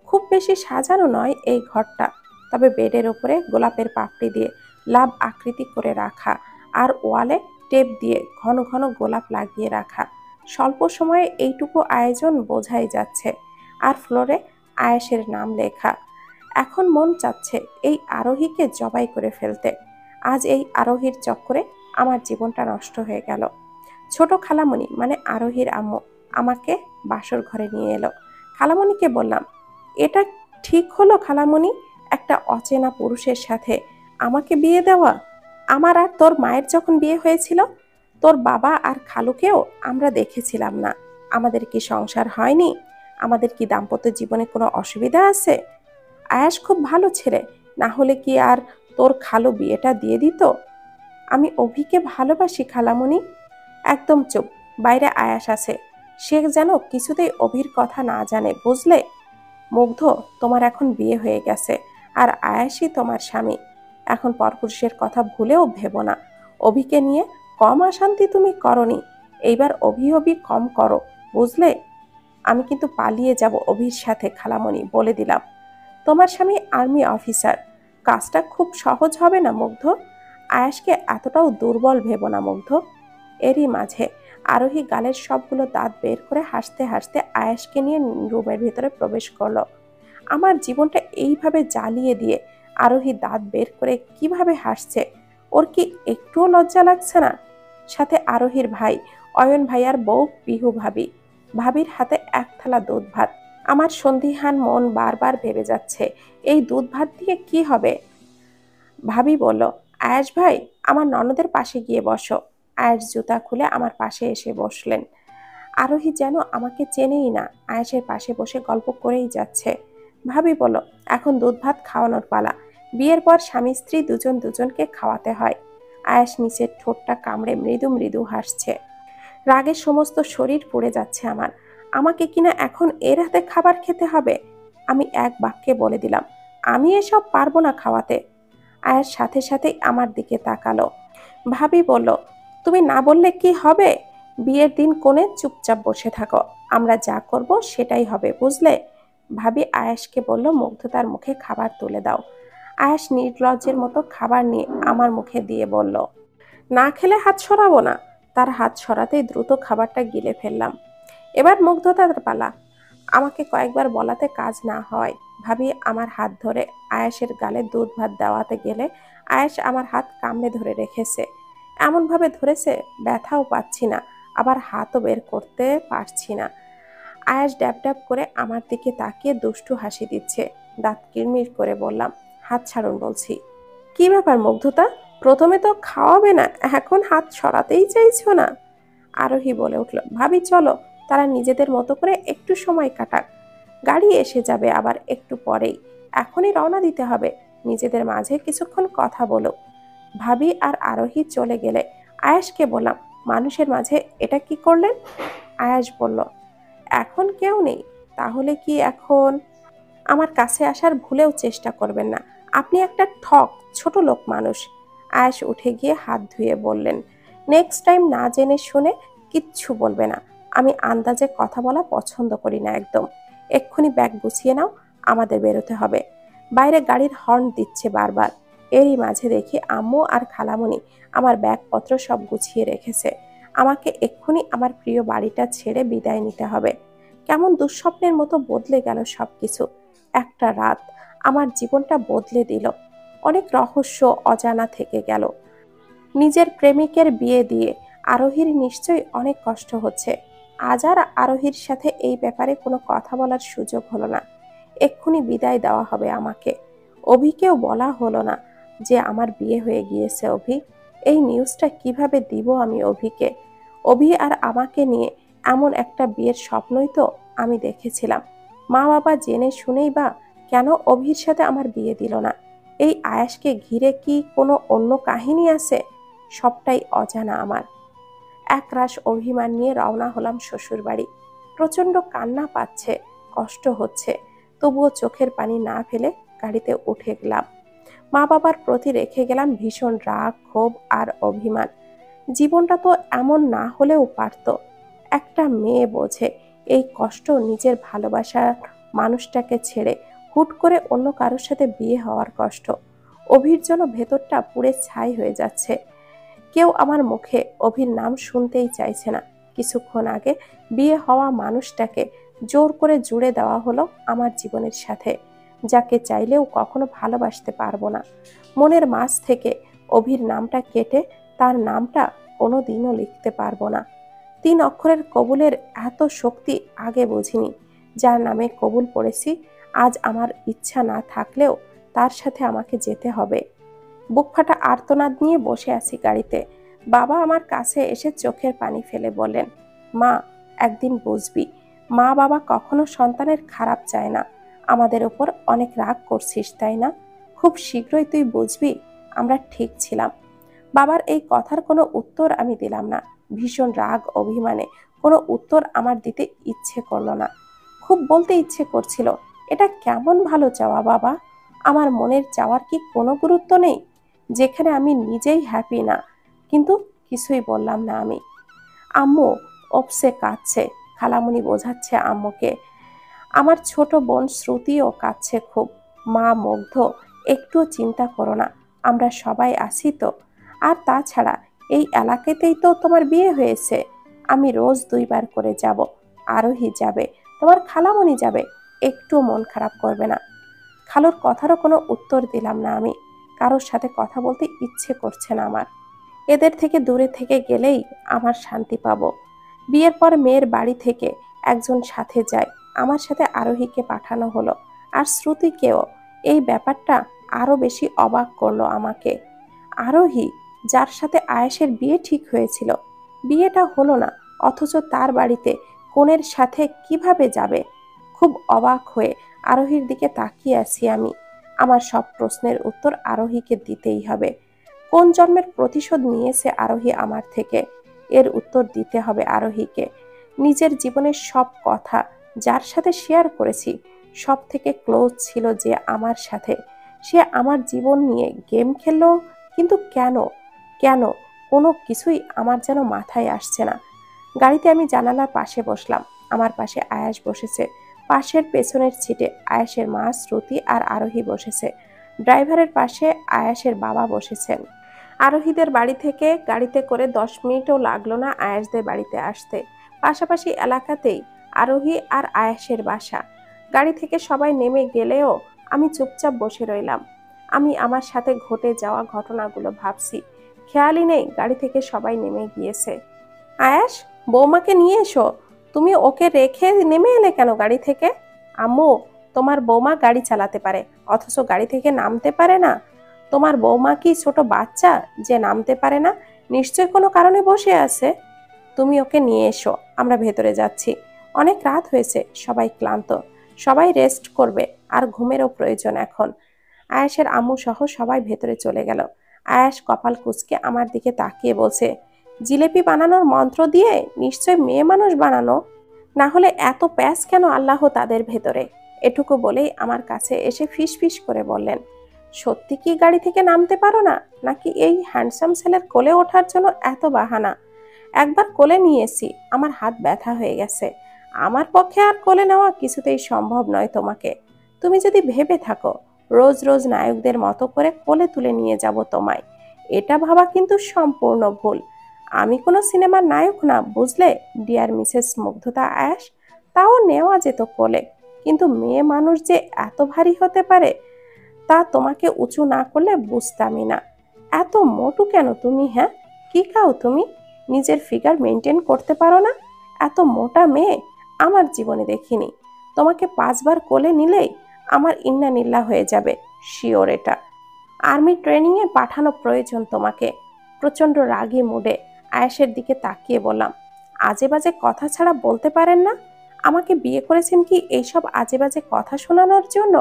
খুব বেশি সাজানো নয় এই ঘরটা, তবে বেডের উপরে গোলাপের পাপড়ি দিয়ে লাভ আকৃতি করে রাখা, আর ওয়ালে টেপ দিয়ে ঘন ঘন গোলাপ লাগিয়ে রাখা। স্বল্প সময়ে এইটুকু আয়োজন বোঝাই যাচ্ছে। আর ফ্লোরে আয়েশের নাম লেখা। এখন মন চাচ্ছে এই আরোহীকে জবাই করে ফেলতে। আজ এই আরোহীর চক্করে আমার জীবনটা নষ্ট হয়ে গেল। ছোট খালামণি মানে আরোহীর আম্মু আমাকে বাসর ঘরে নিয়ে এলো। খালামণিকে বললাম, এটা ঠিক হলো খালামণি, একটা অচেনা পুরুষের সাথে আমাকে বিয়ে দেওয়া? আমার আর তোর মায়ের যখন বিয়ে হয়েছিল তোর বাবা আর খালুকেও আমরা দেখেছিলাম না। আমাদের কি সংসার হয়নি? আমাদের কি দাম্পত্য জীবনে কোনো অসুবিধা আছে? আয়াস খুব ভালো ছেলে, না হলে কি আর তোর খালু বিয়েটা দিয়ে দিত? আমি অভিকে ভালোবাসি খালামণি। একদম চুপ, বাইরে আয়াস আছে, সে যেন কিছুতেই অভির কথা না জানে, বুঝলে? মুগ্ধ, তোমার এখন বিয়ে হয়ে গেছে আর আয়াসই তোমার স্বামী। এখন পরপুরুষের কথা ভুলেও ভেবো না। অভিকে নিয়ে কম অশান্তি তুমি করনি, এইবার অভি কম করো, বুঝলে? আমি কিন্তু পালিয়ে যাব অভির সাথে, খালামণি, বলে দিলাম। তোমার স্বামী আর্মি অফিসার, কাজটা খুব সহজ হবে না মুগ্ধ। আয়াসকে এতটাও দুর্বল ভেবো না মুগ্ধ। এরই মাঝে আরোহী গালের সবগুলো দাঁত বের করে হাসতে হাসতে আয়াসকে নিয়ে রুমের ভিতরে প্রবেশ করলো। আমার জীবনটা এইভাবে জ্বালিয়ে দিয়ে আরোহী দাঁত বের করে কিভাবে হাসছে, ওর কি একটুও লজ্জা লাগছে না? সাথে আরোহীর ভাই অয়ন ভাইয়ার বউ পিহু ভাবি, ভাবির হাতে এক থালা দুধ ভাত। আমার সন্দিহান মন বারবার ভেবে যাচ্ছে, এই দুধ ভাত দিয়ে কি হবে? ভাবি বলল, আয়াস ভাই, আমার ননদের পাশে গিয়ে বসো। আয়াস জুতা খুলে আমার পাশে এসে বসলেন। আরোহী যেন আমাকে চেনেই না, আয়াসের পাশে বসে গল্প করেই যাচ্ছে। ভাবি বলল, এখন দুধ ভাত খাওয়ানোর পালা, বিয়ের পর স্বামী স্ত্রী দুজন দুজনকে খাওয়াতে হয়। আয়াস নিচের ঠোঁটটা কামড়ে মৃদু মৃদু হাসছে। রাগে সমস্ত শরীর পুড়ে যাচ্ছে আমার। আমাকে কিনা এখন এর হাতে খাবার খেতে হবে? আমি এক বাক্যে বলে দিলাম, আমি এসব পারবো না খাওয়াতে। আয়ার সাথে সাথেই আমার দিকে তাকালো। ভাবি বলল, তুমি না বললে কি হবে? বিয়ের দিন কোণে চুপচাপ বসে থাকো, আমরা যা করব সেটাই হবে, বুঝলে? ভাবি আয়াসকে বলল, মুগ্ধতার মুখে খাবার তুলে দাও। আয়াস নির্লজ্জের মতো খাবার নিয়ে আমার মুখে দিয়ে বলল, না খেলে হাত সরাবো না। তার হাত সরাতেই দ্রুত খাবারটা গিলে ফেললাম। এবার মুগ্ধতার পালা। আমাকে কয়েকবার বলাতে কাজ না হয়, ভাবি আমার হাত ধরে আয়াসের গালে দুধ ভাত দেওয়াতে গেলে আয়াস আমার হাত কামড়ে ধরে রেখেছে। এমনভাবে ধরেছে ব্যথাও পাচ্ছি না, আবার হাতও বের করতে পারছি না। আয়াস ড্যাব ড্যাব করে আমার দিকে তাকিয়ে দুষ্টু হাসি দিচ্ছে। দাঁত কিরমির করে বললাম, হাত ছাড়ুন বলছি। কি ব্যাপার মুগ্ধতা, প্রথমে তো খাওয়াবে না, এখন হাত সরাতেই চাইছো না? আরোহী বলে উঠল, ভাবি চলো, তারা নিজেদের মতো করে একটু সময় কাটাক, গাড়ি এসে যাবে আবার একটু পরেই, এখনই রওনা দিতে হবে, নিজেদের মাঝে কিছুক্ষণ কথা বলো। ভাবি আর আরোহী চলে গেলে আয়াসকে বললাম, মানুষের মাঝে এটা কি করলেন? আয়াস বলল, এখন কেউ নেই, তাহলে কি এখন? আমার কাছে আসার ভুলেও চেষ্টা করবেন না, আপনি একটা ঠক, ছোট লোক মানুষ। আয়াস উঠে গিয়ে হাত ধুয়ে বললেন, নেক্সট টাইম না জেনে শুনে কিচ্ছু বলবে না, আমি আন্দাজে কথা বলা পছন্দ করি না একদম। এক্ষুনি ব্যাগ গুছিয়ে নাও, আমাদের বেরোতে হবে। বাইরে গাড়ির হর্ন দিচ্ছে বারবার। এরই মাঝে দেখি আম্মু আর খালামণি আমার ব্যাগপত্র সব গুছিয়ে রেখেছে। আমাকে এক্ষুনি আমার প্রিয় বাড়িটা ছেড়ে বিদায় নিতে হবে। কেমন দুঃস্বপ্নের মতো বদলে গেল সবকিছু। একটা রাত আমার জীবনটা বদলে দিল। অনেক রহস্য অজানা থেকে গেল। নিজের প্রেমিকের বিয়ে দিয়ে আরোহীর নিশ্চয়ই অনেক কষ্ট হচ্ছে। আজ আর আরোহীর সাথে এই ব্যাপারে কোনো কথা বলার সুযোগ হলো না। এক্ষুনি বিদায় দেওয়া হবে আমাকে। অভিকেও বলা হলো না যে আমার বিয়ে হয়ে গিয়েছে। অভি, এই নিউজটা কিভাবে দিব আমি অভিকে? অভি আর আমাকে নিয়ে এমন একটা বিয়ের স্বপ্নই তো আমি দেখেছিলাম। মা বাবা জেনে শুনেই বা কেন অভির সাথে আমার বিয়ে দিল না? এই আয়াসকে ঘিরে কি কোনো অন্য কাহিনী আছে? সবটাই অজানা আমার। একরাশ অভিমান নিয়ে রওনা হলাম শ্বশুর বাড়ি। প্রচন্ড কান্না পাচ্ছে, কষ্ট হচ্ছে, তবুও চোখের পানি না ফেলে গাড়িতে উঠে গেলাম। মা বাবার প্রতি রেখে গেলাম ভীষণ রাগ, ক্ষোভ আর অভিমান। জীবনটা তো এমন না হলেও পারত। একটা মেয়ে বোঝে এই কষ্ট, নিজের ভালোবাসার মানুষটাকে ছেড়ে হুট করে অন্য কারোর সাথে বিয়ে হওয়ার কষ্ট। অভির জন্য ভেতরটা পুড়ে ছাই হয়ে যাচ্ছে। কেউ আমার মুখে অভির নাম শুনতেই চাইছে না। কিছুক্ষণ আগে বিয়ে হওয়া মানুষটাকে জোর করে জুড়ে দেওয়া হলো আমার জীবনের সাথে, যাকে চাইলেও কখনো ভালোবাসতে পারবো না। মনের মাঝ থেকে অভির নামটা কেটে তার নামটা কোনোদিনও লিখতে পারবো না। 3 অক্ষরের কবুলের এত শক্তি আগে বুঝিনি। যার নামে কবুল পড়েছি, আজ আমার ইচ্ছা না থাকলেও তার সাথে আমাকে যেতে হবে। বুকফাটা আর্তনাদ নিয়ে বসে আছি গাড়িতে। বাবা আমার কাছে এসে চোখের পানি ফেলে বললেন, মা, একদিন বুঝবি, মা বাবা কখনো সন্তানের খারাপ চায় না। আমাদের ওপর অনেক রাগ করছিস তাই না? খুব শীঘ্রই তুই বুঝবি আমরা ঠিক ছিলাম। বাবার এই কথার কোনো উত্তর আমি দিলাম না। ভীষণ রাগ অভিমানে কোনো উত্তর আমার দিতে ইচ্ছে করলো না। খুব বলতে ইচ্ছে করছিল, এটা কেমন ভালো চাওয়া বাবা? আমার মনের চাওয়ার কি কোনো গুরুত্ব নেই? যেখানে আমি নিজেই হ্যাপি না, কিন্তু কিছুই বললাম না আমি। আম্মু ওপসে কাঁদছে, খালামণি বোঝাচ্ছে আম্মুকে। আমার ছোট বোন শ্রুতিও কাঁদছে খুব। মা মুগ্ধ, একটুও চিন্তা করো না, আমরা সবাই আছি তো। আর তাছাড়া এই এলাকাতেই তো তোমার বিয়ে হয়েছে। আমি রোজ 2বার করে যাব, আরোহী যাবে, তোমার খালামণি যাবে, একটু মন খারাপ করবে না। খালুর কথারও কোনো উত্তর দিলাম না আমি। কারোর সাথে কথা বলতে ইচ্ছে করছে না আমার। এদের থেকে দূরে থেকে গেলেই আমার শান্তি পাবো। বিয়ের পর মেয়ের বাড়ি থেকে একজন সাথে যায়, আমার সাথে আরোহীকে পাঠানো হলো, আর শ্রুতিকেও। এই ব্যাপারটা আরো বেশি অবাক করলো আমাকে। আরোহী, যার সাথে আয়েশের বিয়ে ঠিক হয়েছিল, বিয়েটা হলো না, অথচ তার বাড়িতে কনের সাথে কিভাবে যাবে? খুব অবাক হয়ে আরোহীর দিকে তাকিয়ে আছি আমি। আমার সব প্রশ্নের উত্তর আরোহীকে দিতেই হবে। কোন জন্মের প্রতিশোধ নিয়েছে আরোহী আমার থেকে? এর উত্তর দিতে হবে আরোহীকে। নিজের জীবনের সব কথা যার সাথে শেয়ার করেছি, সব থেকে ক্লোজ ছিল যে আমার সাথে, সে আমার জীবন নিয়ে গেম খেললো। কিন্তু কেন? কেন? কোনো কিছুই আমার যেন মাথায় আসছে না। গাড়িতে আমি জানালার পাশে বসলাম। আমার পাশে আয়াস বসেছে। পাশের পেছনের সিটে আয়াসের মা শ্রুতি আর আরোহী বসেছে। ড্রাইভারের পাশে আয়াসের বাবা বসেছেন। আরোহীদের বাড়ি থেকে গাড়িতে করে 10 মিনিটও লাগলো না আয়াসদের বাড়িতে আসতে। পাশাপাশি এলাকাতেই আরোহী আর আয়াসের বাসা। গাড়ি থেকে সবাই নেমে গেলেও আমি চুপচাপ বসে রইলাম। আমি আমার সাথে ঘটে যাওয়া ঘটনাগুলো ভাবছি। খেয়ালই নেই গাড়ি থেকে সবাই নেমে গিয়েছে। আয়াস, বৌমাকে নিয়ে এসো। তুমি ওকে রেখে নেমে এলে কেন গাড়ি থেকে? আম্মু, তোমার বৌমা গাড়ি চালাতে পারে, অথচ গাড়ি থেকে নামতে পারে না? তোমার বৌমা কি ছোট বাচ্চা যে নামতে পারে না? নিশ্চয় কোনো কারণে বসে আছে। তুমি ওকে নিয়ে এসো, আমরা ভেতরে যাচ্ছি। অনেক রাত হয়েছে, সবাই ক্লান্ত, সবাই রেস্ট করবে, আর ঘুমেরও প্রয়োজন এখন। আয়াসের আম্মু সহ সবাই ভেতরে চলে গেল। আয়াস কপাল কুঁচকে আমার দিকে তাকিয়ে বলছে, জিলেপি বানানোর মন্ত্র দিয়ে নিশ্চয় মেয়ে মানুষ বানানো, না হলে এত প্যাঁচ কেন আল্লাহ তাদের ভেতরে? এটুকু বলেই আমার কাছে এসে ফিস ফিস করে বললেন, সত্যি কি গাড়ি থেকে নামতে পারো না, নাকি এই হ্যান্ডসাম ছেলের কোলে ওঠার জন্য এত বাহানা? একবার কোলে নিয়েছি, আমার হাত ব্যথা হয়ে গেছে। আমার পক্ষে আর কোলে নেওয়া কিছুতেই সম্ভব নয় তোমাকে। তুমি যদি ভেবে থাকো রোজ রোজ নায়কদের মতো করে কোলে তুলে নিয়ে যাব তোমায়, এটা ভাবা কিন্তু সম্পূর্ণ ভুল। আমি কোনো সিনেমার নায়ক না, বুঝলে ডিয়ার মিসেস মুগ্ধতা আয়াস। তাও নেওয়া যেত কোলে, কিন্তু মেয়ে মানুষ যে এত ভারী হতে পারে তা তোমাকে উঁচু না করলে বুঝতামই না। এত মোটু কেন তুমি? হ্যাঁ, কি খাও তুমি? নিজের ফিগার মেনটেন করতে পারো না? এত মোটা মেয়ে আমার জীবনে দেখিনি। তোমাকে 5বার কোলে নিলেই আমার ইন্না নিল্লা হয়ে যাবে, শিওর এটা। আর্মি ট্রেনিংয়ে পাঠানো প্রয়োজন তোমাকে। প্রচন্ড রাগী মুডে আয়েশের দিকে তাকিয়ে বললাম, আজে বাজে কথা ছাড়া বলতে পারেন না? আমাকে বিয়ে করেছেন কি এইসব আজে বাজে কথা শোনানোর জন্য?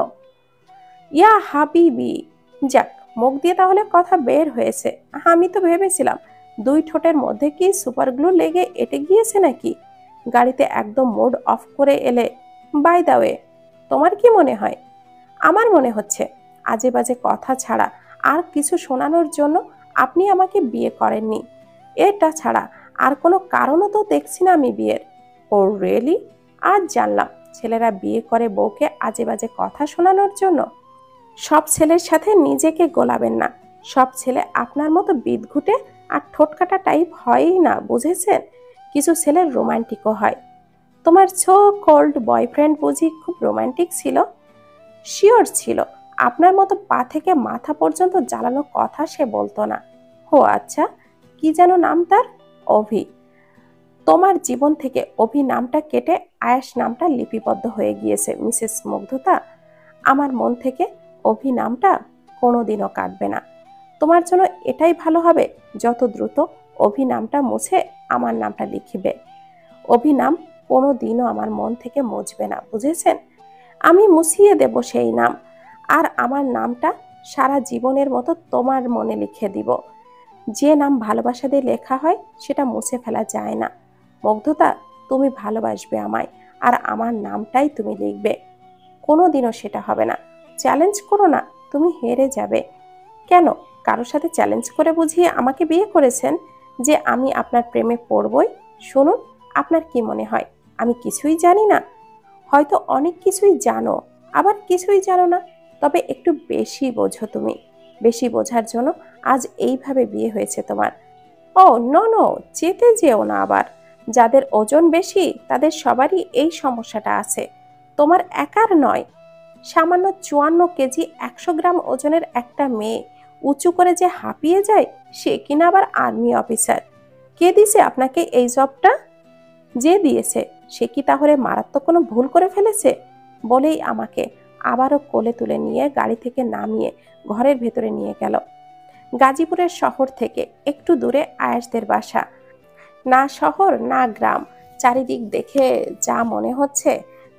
ইয়া হাবিবি। যাক, মুখ দিয়ে তাহলে কথা বের হয়েছে। আমি তো ভেবেছিলাম 2 ঠোঁটের মধ্যে কি সুপার গ্লু লেগে এঁটে গিয়েছে নাকি। গাড়িতে একদম মুড অফ করে এলে। বাই দা ওয়ে, তোমার কি মনে হয়? আমার মনে হচ্ছে আজে বাজে কথা ছাড়া আর কিছু শোনানোর জন্য আপনি আমাকে বিয়ে করেননি। এটা ছাড়া আর কোনো কারণও তো দেখছি না আমি বিয়ের। ও রিয়েলি? আজ জানলাম ছেলেরা বিয়ে করে বউকে আজে বাজে কথা শোনানোর জন্য। সব ছেলের সাথে নিজেকে গোলাবেন না। সব ছেলে আপনার মতো বিদঘুটে আর ঠোঁটকাটা টাইপ হয়ই না, বুঝেছেন? কিছু ছেলের রোমান্টিকও হয়। তোমার সো কল্ড বয়ফ্রেন্ড বুঝি খুব রোমান্টিক ছিল? শিওর ছিল। আপনার মতো পা থেকে মাথা পর্যন্ত জ্বালানো কথা সে বলতো না। ও আচ্ছা, কি যেন নাম তার? অভি। তোমার জীবন থেকে অভি নামটা কেটে আয়াস নামটা লিপিবদ্ধ হয়ে গিয়েছে মিসেস মুগ্ধতা। আমার মন থেকে অভি নামটা কোনোদিনও কাটবে না। তোমার জন্য এটাই ভালো হবে, যত দ্রুত অভি নামটা মুছে আমার নামটা লিখিবে। অভি নাম কোনোদিনও আমার মন থেকে মুছবে না, বুঝেছেন? আমি মুছিয়ে দেব সেই নাম, আর আমার নামটা সারা জীবনের মতো তোমার মনে লিখে দিব। যে নাম ভালোবাসা দিয়ে লেখা হয় সেটা মুছে ফেলা যায় না। মুগ্ধতা, তুমি ভালোবাসবে আমায়, আর আমার নামটাই তুমি লিখবে। কোনোদিনও সেটা হবে না। চ্যালেঞ্জ করো না, তুমি হেরে যাবে। কেন? কারোর সাথে চ্যালেঞ্জ করে বুঝিয়ে আমাকে বিয়ে করেছেন যে আমি আপনার প্রেমে পড়বই? শুনুন, আপনার কি মনে হয় আমি কিছুই জানি না? হয়তো অনেক কিছুই জানো, আবার কিছুই জানো না। তবে একটু বেশি বোঝো তুমি। বেশি বোঝার জন্য আজ এইভাবে বিয়ে হয়েছে তোমার। ও নো নো, চেতে যেও না আবার। যাদের ওজন বেশি তাদের সবারই এই সমস্যাটা আছে, তোমার একার নয়। সামান্য 54 কেজি 100 গ্রাম ওজনের একটা মেয়ে উঁচু করে যে হাঁপিয়ে যায়, সে কিনা আবার আর্মি অফিসার। কে দিছে আপনাকে এই জবটা? যে দিয়েছে সে কি তাহলে মারাত্মক কোনো ভুল করে ফেলেছে? বলেই আমাকে আবারও কোলে তুলে নিয়ে গাড়ি থেকে নামিয়ে ঘরের ভেতরে নিয়ে গেল। গাজীপুরের শহর থেকে একটু দূরে আয়েশদের বাসা। না শহর না গ্রাম, চারিদিক দেখে যা মনে হচ্ছে।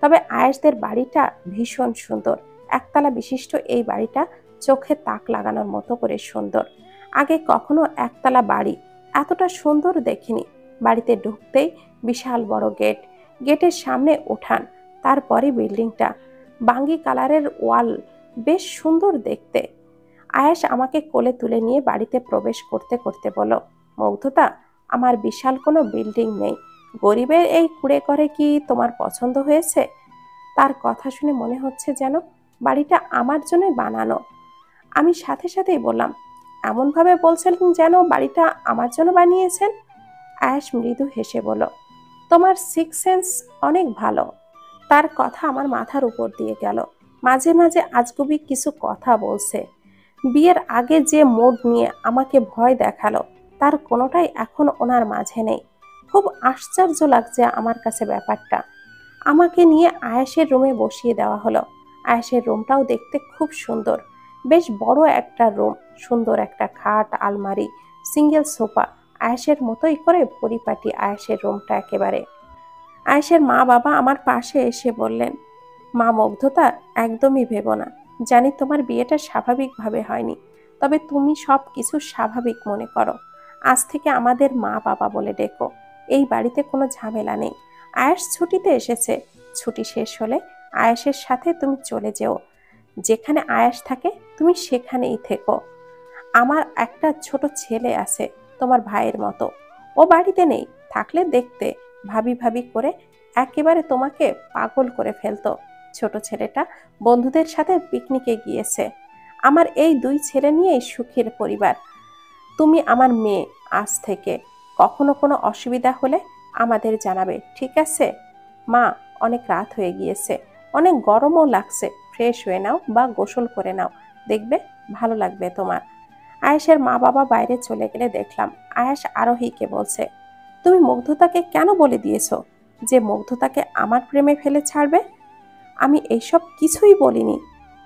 তবে আয়েশদের বাড়িটা ভীষণ সুন্দর। একতলা বিশিষ্ট এই বাড়িটা চোখে তাক লাগানোর মতো করে সুন্দর। আগে কখনো একতলা বাড়ি এতটা সুন্দর দেখিনি। বাড়িতে ঢুকতেই বিশাল বড় গেট, গেটের সামনে উঠান, তারপরে বিল্ডিংটা। বাঙ্গি কালারের ওয়াল, বেশ সুন্দর দেখতে। আয়েশ আমাকে কোলে তুলে নিয়ে বাড়িতে প্রবেশ করতে করতে বলল, মুগ্ধতা, আমার বিশাল কোনো বিল্ডিং নেই, গরিবের এই কুড়ে ঘরে কি তোমার পছন্দ হয়েছে? তার কথা শুনে মনে হচ্ছে যেন বাড়িটা আমার জন্যই বানানো। আমি সাথে সাথেই বললাম, এমনভাবে বলছেন যেন বাড়িটা আমার জন্য বানিয়েছেন। আয়েশ মৃদু হেসে বলল, তোমার সিক্স সেন্স অনেক ভালো। তার কথা আমার মাথার উপর দিয়ে গেল। মাঝে মাঝে আজগুবি কিছু কথা বলছে। বিয়ের আগে যে মুড নিয়ে আমাকে ভয় দেখালো, তার কোনোটাই এখন ওনার মাঝে নেই। খুব আশ্চর্য লাগছে আমার কাছে ব্যাপারটা। আমাকে নিয়ে আয়েশের রুমে বসিয়ে দেওয়া হলো। আয়েশের রুমটাও দেখতে খুব সুন্দর। বেশ বড় একটা রুম, সুন্দর একটা খাট, আলমারি, সিঙ্গেল সোফা। আয়েশের মতোই করে পরিপাটি আয়েশের রুমটা একেবারে। আয়েশের মা বাবা আমার পাশে এসে বললেন, মা মুগ্ধতা, একদমই ভেবো না। জানি তোমার বিয়েটা স্বাভাবিকভাবে হয়নি, তবে তুমি সব কিছু স্বাভাবিক মনে করো। আজ থেকে আমাদের মা বাবা বলে ডেকো। এই বাড়িতে কোনো ঝামেলা নেই। আয়েশ ছুটিতে এসেছে, ছুটি শেষ হলে আয়েশের সাথে তুমি চলে যেও। যেখানে আয়েশ থাকে তুমি সেখানেই থেকো। আমার একটা ছোট ছেলে আছে, তোমার ভাইয়ের মতো। ও বাড়িতে নেই, থাকলে দেখতে ভাবি ভাবি করে একেবারে তোমাকে পাগল করে ফেলতো। ছোট ছেলেটা বন্ধুদের সাথে পিকনিকে গিয়েছে। আমার এই দুই ছেলে নিয়েই সুখের পরিবার। তুমি আমার মেয়ে আজ থেকে। কখনো কোনো অসুবিধা হলে আমাদের জানাবে, ঠিক আছে? মা, অনেক রাত হয়ে গিয়েছে, অনেক গরমও লাগছে, ফ্রেশ হয়ে নাও বা গোসল করে নাও, দেখবে ভালো লাগবে তোমার। আয়েশের মা বাবা বাইরে চলে গেলে দেখলাম আয়েশ আরোহীকে বলছে, তুমি মুগ্ধতাকে কেন বলে দিয়েছো যে মুগ্ধতাকে আমার প্রেমে ফেলে ছাড়বে? আমি এইসব কিছুই বলিনি।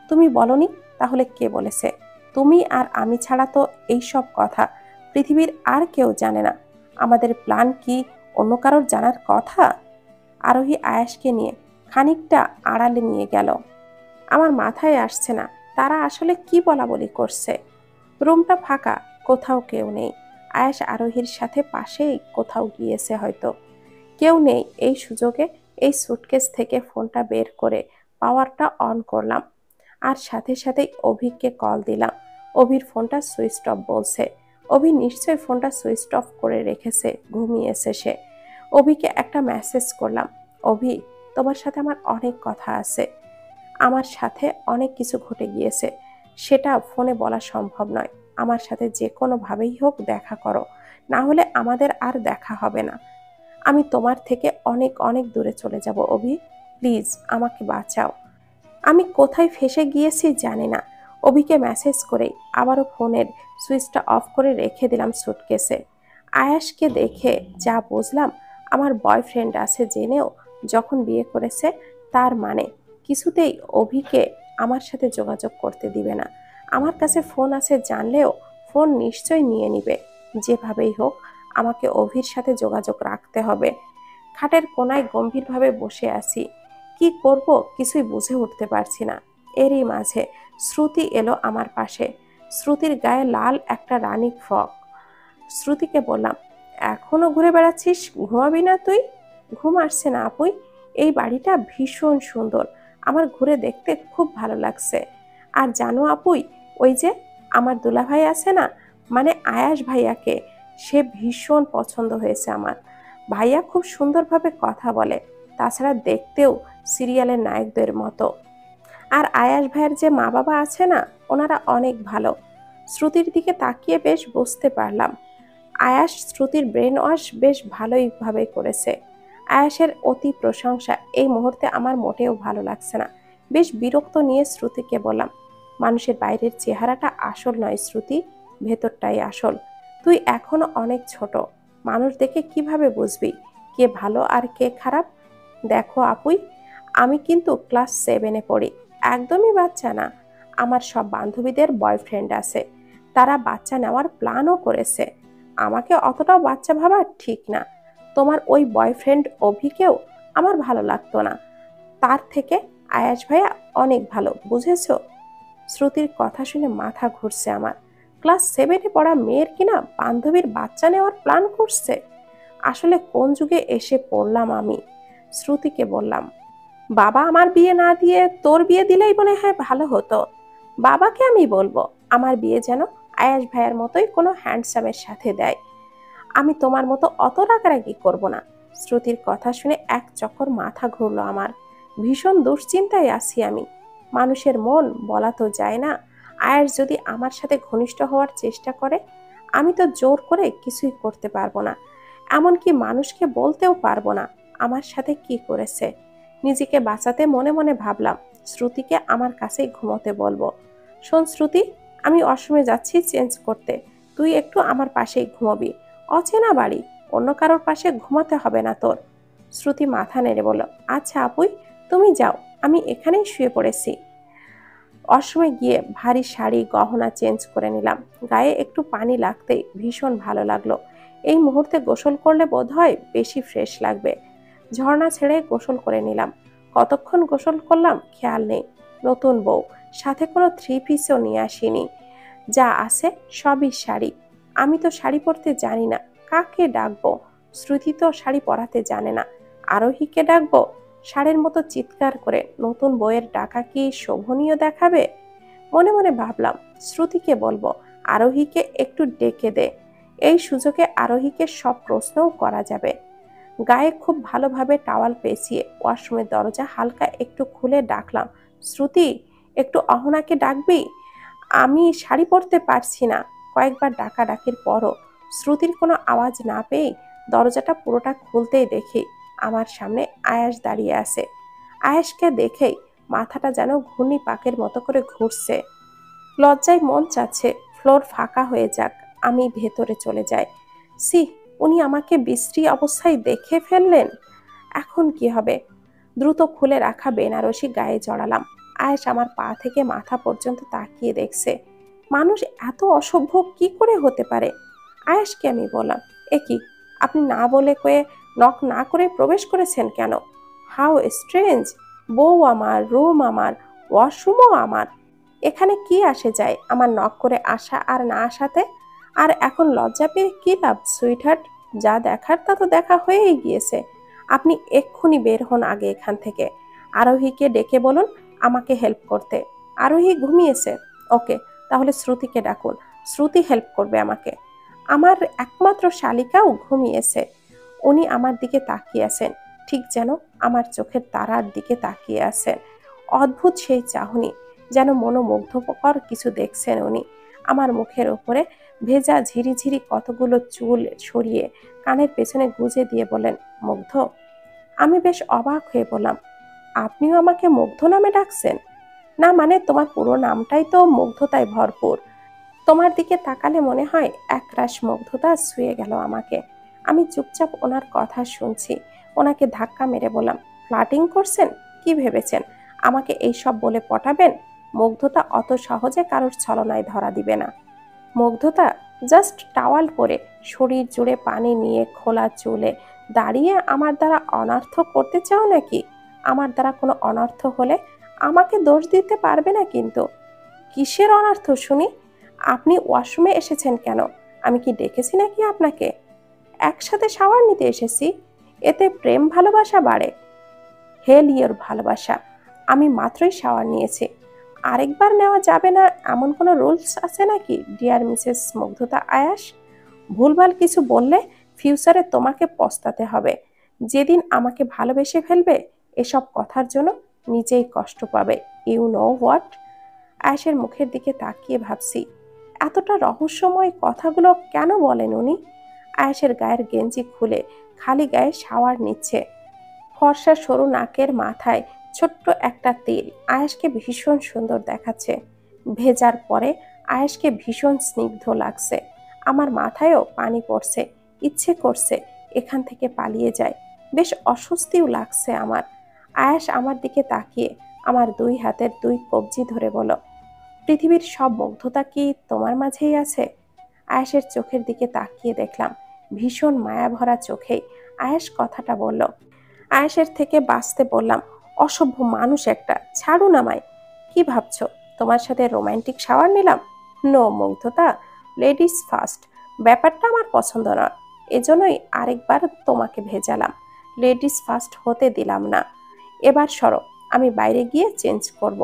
তুমি বলনি, তাহলে কে বলেছে? তুমি আর আমি ছাড়া তো এইসব কথা পৃথিবীর আর কেউ জানে না। আমাদের প্ল্যান কি অন্য কারোর জানার কথা? আরোহী আয়েশকে নিয়ে খানিকটা আড়ালে নিয়ে গেল। আমার মাথায় আসছে না তারা আসলে কি বলা বলি করছে। রুমটা ফাঁকা, কোথাও কেউ নেই। আয়েশ আরোহীর সাথে পাশেই কোথাও গিয়েছে হয়তো। কেউ নেই এই সুযোগে এই সুটকেস থেকে ফোনটা বের করে পাওয়ারটা অন করলাম, আর সাথে সাথেই অভিককে কল দিলাম। অভির ফোনটা সুইচ অফ বলছে। অভি নিশ্চয়ই ফোনটা সুইচ অফ করে রেখেছে, ঘুমিয়েছে সে। অভিকে একটা মেসেজ করলাম, অভি, তোমার সাথে আমার অনেক কথা আছে। আমার সাথে অনেক কিছু ঘটে গিয়েছে, সেটা ফোনে বলা সম্ভব নয়। আমার সাথে যে কোনোভাবেই হোক দেখা করো, না হলে আমাদের আর দেখা হবে না। আমি তোমার থেকে অনেক অনেক দূরে চলে যাব অভি, প্লিজ আমাকে বাঁচাও। আমি কোথায় ফেসে গিয়েছি জানি না। অভিকে মেসেজ করে আবারও ফোনের সুইচটা অফ করে রেখে দিলাম সুটকেসে। আয়াশকে দেখে যা বুঝলাম, আমার বয়ফ্রেন্ড আছে জেনেও যখন বিয়ে করেছে, তার মানে কিছুতেই অভিকে আমার সাথে যোগাযোগ করতে দিবে না। আমার কাছে ফোন আছে জানলেও ফোন নিশ্চয়ই নিয়ে নিবে। যেভাবেই হোক আমাকে অভির সাথে যোগাযোগ রাখতে হবে। খাটের কোনায় গম্ভীরভাবে বসে আছি, কি করব কিছুই বুঝে উঠতে পারছি না। এরই মাঝে শ্রুতি এলো আমার পাশে। শ্রুতির গায়ে লাল একটা রানী ফ্রক। শ্রুতিকে বললাম, এখনো ঘুরে বেড়াচ্ছিস, ঘুমাবি না তুই? ঘুম আসছে না আপুই, এই বাড়িটা ভীষণ সুন্দর, আমার ঘুরে দেখতে খুব ভালো লাগছে। আর জানো আপুই, ওই যে আমার দুলাভাই আছে না, মানে আয়াস ভাইয়াকে, সে ভীষণ পছন্দ হয়েছে আমার। ভাইয়া খুব সুন্দরভাবে কথা বলে, তাছাড়া দেখতেও সিরিয়ালের নায়কদের মতো। আর আয়াস ভাইয়ের যে মা বাবা আছে না, ওনারা অনেক ভালো। শ্রুতির দিকে তাকিয়ে বেশ বুঝতে পারলাম আয়াস শ্রুতির ব্রেন ওয়াশ বেশ ভালোইভাবে করেছে। আয়াসের অতি প্রশংসা এই মুহূর্তে আমার মোটেও ভালো লাগছে না। বেশ বিরক্ত নিয়ে শ্রুতিকে বললাম, মানুষের বাইরের চেহারাটা আসল নয় শ্রুতি, ভেতরটাই আসল। তুই এখনো অনেক ছোট, মানুষ দেখে কিভাবে বুঝবি কে ভালো আর কে খারাপ? দেখো আপুই, আমি কিন্তু ক্লাস 7-এ পড়ি, একদমই বাচ্চা না। আমার সব বান্ধবীদের বয়ফ্রেন্ড আছে, তারা বাচ্চা নেওয়ার প্ল্যানও করেছে। আমাকে অতটাও বাচ্চা ভাবা ঠিক না। তোমার ওই বয়ফ্রেন্ড অভিকেও আমার ভালো লাগতো না, তার থেকে আয়াস ভাইয়া অনেক ভালো, বুঝেছো? শ্রুতির কথা শুনে মাথা ঘুরছে আমার। ক্লাস 7-এ পড়া মেয়ের কিনা বান্ধবীর বাচ্চা নেওয়ার প্ল্যান করছে? আসলে কোন যুগে এসে পড়লাম আমি? শ্রুতিকে বললাম, বাবা আমার বিয়ে না দিয়ে তোর বিয়ে দিলেই মনে হয় ভালো হতো। বাবাকে আমি বলবো আমার বিয়ে যেন আয়াস ভাইয়ার মতোই কোনো হ্যান্ডসামের সাথে দেয়। আমি তোমার মতো অত রাগারাগি করব না। শ্রুতির কথা শুনে এক চক্কর মাথা ঘুরলো আমার। ভীষণ দুশ্চিন্তায় আছি আমি। মানুষের মন বলা তো যায় না। আয়াস যদি আমার সাথে ঘনিষ্ঠ হওয়ার চেষ্টা করে, আমি তো জোর করে কিছুই করতে পারবো না। এমনকি মানুষকে বলতেও পারবো না আমার সাথে কি করেছে। নিজেকে বাঁচাতে মনে মনে ভাবলাম শ্রুতিকে আমার কাছেই ঘুমোতে বলবো। শোন শ্রুতি, আমি ওয়াশরুমে যাচ্ছি চেঞ্জ করতে, তুই একটু আমার পাশেই ঘুমোবি। অচেনা বাড়ি, অন্য কারোর পাশে ঘুমাতে হবে না তোর। শ্রুতি মাথা নেড়ে বলল, আচ্ছা আপুই, তুমি যাও, আমি এখানেই শুয়ে পড়েছি। ওয়াশরুমে গিয়ে ভারী শাড়ি গহনা চেঞ্জ করে নিলাম। গায়ে একটু পানি লাগতেই ভীষণ ভালো লাগলো। এই মুহূর্তে গোসল করলে বোধহয় বেশি ফ্রেশ লাগবে। ঝর্ণা ছেড়ে গোসল করে নিলাম। কতক্ষণ গোসল করলাম খেয়াল নেই। নতুন বউ, সাথে কোনো 3 পিসও নিয়ে আসিনি। যা আছে সবই শাড়ি। আমি তো শাড়ি পরতে জানি না, কাকে ডাকবো? শ্রুতি তো শাড়ি পরাতে জানে না, আরোহীকে ডাকবো? ষাঁড়ের মতো চিৎকার করে নতুন বউয়ের ডাকা কি শোভনীয় দেখাবে? মনে মনে ভাবলাম শ্রুতিকে বলবো আরোহীকে একটু ডেকে দে। এই সুযোগে আরোহীকে সব প্রশ্নও করা যাবে। গায়ে খুব ভালোভাবে টাওয়াল পেঁচিয়ে ওয়াশরুমের দরজা হালকা একটু খুলে ডাকলাম, শ্রুতি, একটু অহনাকে ডাকবি? আমি শাড়ি পরতে পারছি না। কয়েকবার ডাকাডাকির পরও শ্রুতির কোনো আওয়াজ না পেয়ে দরজাটা পুরোটা খুলতেই দেখি আমার সামনে আয়াস দাঁড়িয়ে আছে। আয়াসকে দেখেই মাথাটা যেন ঘূর্ণি পাকের মতো করে ঘুরছে। লজ্জায় মন চাচ্ছে ফ্লোর ফাঁকা হয়ে যাক, আমি ভেতরে চলে যাই। সি, উনি আমাকে বিশ্রী অবস্থায় দেখে ফেললেন। এখন কি হবে? দ্রুত খুলে রাখা বেনারসি গায়ে জড়ালাম। আয়েশ আমার পা থেকে মাথা পর্যন্ত তাকিয়ে দেখছে। মানুষ এত অসভ্য কি করে হতে পারে? আয়েশকে আমি বললাম, এ কি, আপনি না বলে কয়ে নক না করে প্রবেশ করেছেন কেন? How strange! বউ আমার, রুম আমার, ওয়াশরুমও আমার। এখানে কি আসে যায় আমার নক করে আসা আর না আসাতে? আর এখন লজ্জা পেয়ে কি লাভ সুইটহার্ট? যা দেখার তা তো দেখা হয়েই গিয়েছে। আপনি এক্ষুনি বের হন আগে এখান থেকে। আরোহীকে ডেকে বলুন আমাকে হেল্প করতে। আরোহী ঘুমিয়েছে? ওকে, তাহলে শ্রুতিকে ডাকুন, শ্রুতি হেল্প করবে আমাকে। আমার একমাত্র শালিকাও ঘুমিয়েছে। উনি আমার দিকে তাকিয়ে আছেন, ঠিক যেন আমার চোখের তারার দিকে তাকিয়ে আছেন। অদ্ভুত সেই চাহনি, যেন মনোমুগ্ধকর কিছু দেখছেন উনি। আমার মুখের ওপরে ভেজা ঝিরিঝিরি কতগুলো চুল সরিয়ে কানের পেছনে গুজে দিয়ে বলেন, মুগ্ধ? আমি বেশ অবাক হয়ে বললাম, আপনিও আমাকে মুগ্ধ নামে ডাকছেন? না মানে তোমার পুরো নামটাই তো মুগ্ধতায় ভরপুর। তোমার দিকে তাকালে মনে হয় একরাশ মুগ্ধতা ছুঁয়ে গেল আমাকে। আমি চুপচাপ ওনার কথা শুনছি। ওনাকে ধাক্কা মেরে বললাম, ফ্লার্টিং করছেন? কি ভেবেছেন আমাকে এইসব বলে পটাবেন? মুগ্ধতা অত সহজে কারোর ছলনায় ধরা দিবে না। মুগ্ধতা জাস্ট টাওয়াল পরে শরীর জুড়ে পানি নিয়ে খোলা চুলে দাঁড়িয়ে আমার দ্বারা অনর্থ করতে চাও নাকি? আমার দ্বারা কোনো অনর্থ হলে আমাকে দোষ দিতে পারবে না কিন্তু। কিসের অনর্থ শুনি? আপনি ওয়াশরুমে এসেছেন কেন? আমি কি ডেকেছি নাকি আপনাকে? একসাথে শাওয়ার নিতে এসেছি, এতে প্রেম ভালোবাসা বাড়ে। হেল ইয়োর ভালোবাসা! আমি মাত্রই শাওয়ার নিয়েছি। আরেকবার নেওয়া যাবে না এমন কোনো রুলস আছে নাকি ডিয়ার মিসেস মুগ্ধতা আয়াস? ভুলভাল কিছু বললে ফিউচারে তোমাকে পস্তাতে হবে। যেদিন আমাকে ভালোবেসে ফেলবে এসব কথার জন্য নিজেই কষ্ট পাবে। You know what? আয়েশের মুখের দিকে তাকিয়ে ভাবছি, এতটা রহস্যময় কথাগুলো কেন বলেন উনি? আয়েশের গায়ের গেঞ্জি খুলে খালি গায়ে শাওয়ার নিচ্ছে। ফর্সা সরু নাকের মাথায় ছোট্ট একটা তিল আয়েশকে ভীষণ সুন্দর দেখাচ্ছে। ভেজার পরে আয়েশকে ভীষণ স্নিগ্ধ লাগছে। আমার মাথায়ও পানি পড়ছে। ইচ্ছে করছে এখান থেকে পালিয়ে যায়। বেশ অস্বস্তিও লাগছে আমার। আয়েশ আমার দিকে তাকিয়ে আমার দুই হাতের দুই কবজি ধরে বলল, পৃথিবীর সব মুগ্ধতা কি তোমার মাঝেই আছে? আয়েশের চোখের দিকে তাকিয়ে দেখলাম ভীষণ মায়া ভরা চোখেই আয়েশ কথাটা বলল। আয়েশের থেকে বাঁচতে বললাম, অসভ্য মানুষ একটা, ছাড়ুন আমায়। কি ভাবছো তোমার সাথে রোমান্টিক শাওয়ার নিলাম? নো মুগ্ধতা, লেডিস ফার্স্ট। ব্যাপারটা আমার পছন্দ নয়, এজন্যই আরেকবার তোমাকে ভেজালাম। লেডিস ফার্স্ট হতে দিলাম না। এবার সরো, আমি বাইরে গিয়ে চেঞ্জ করব।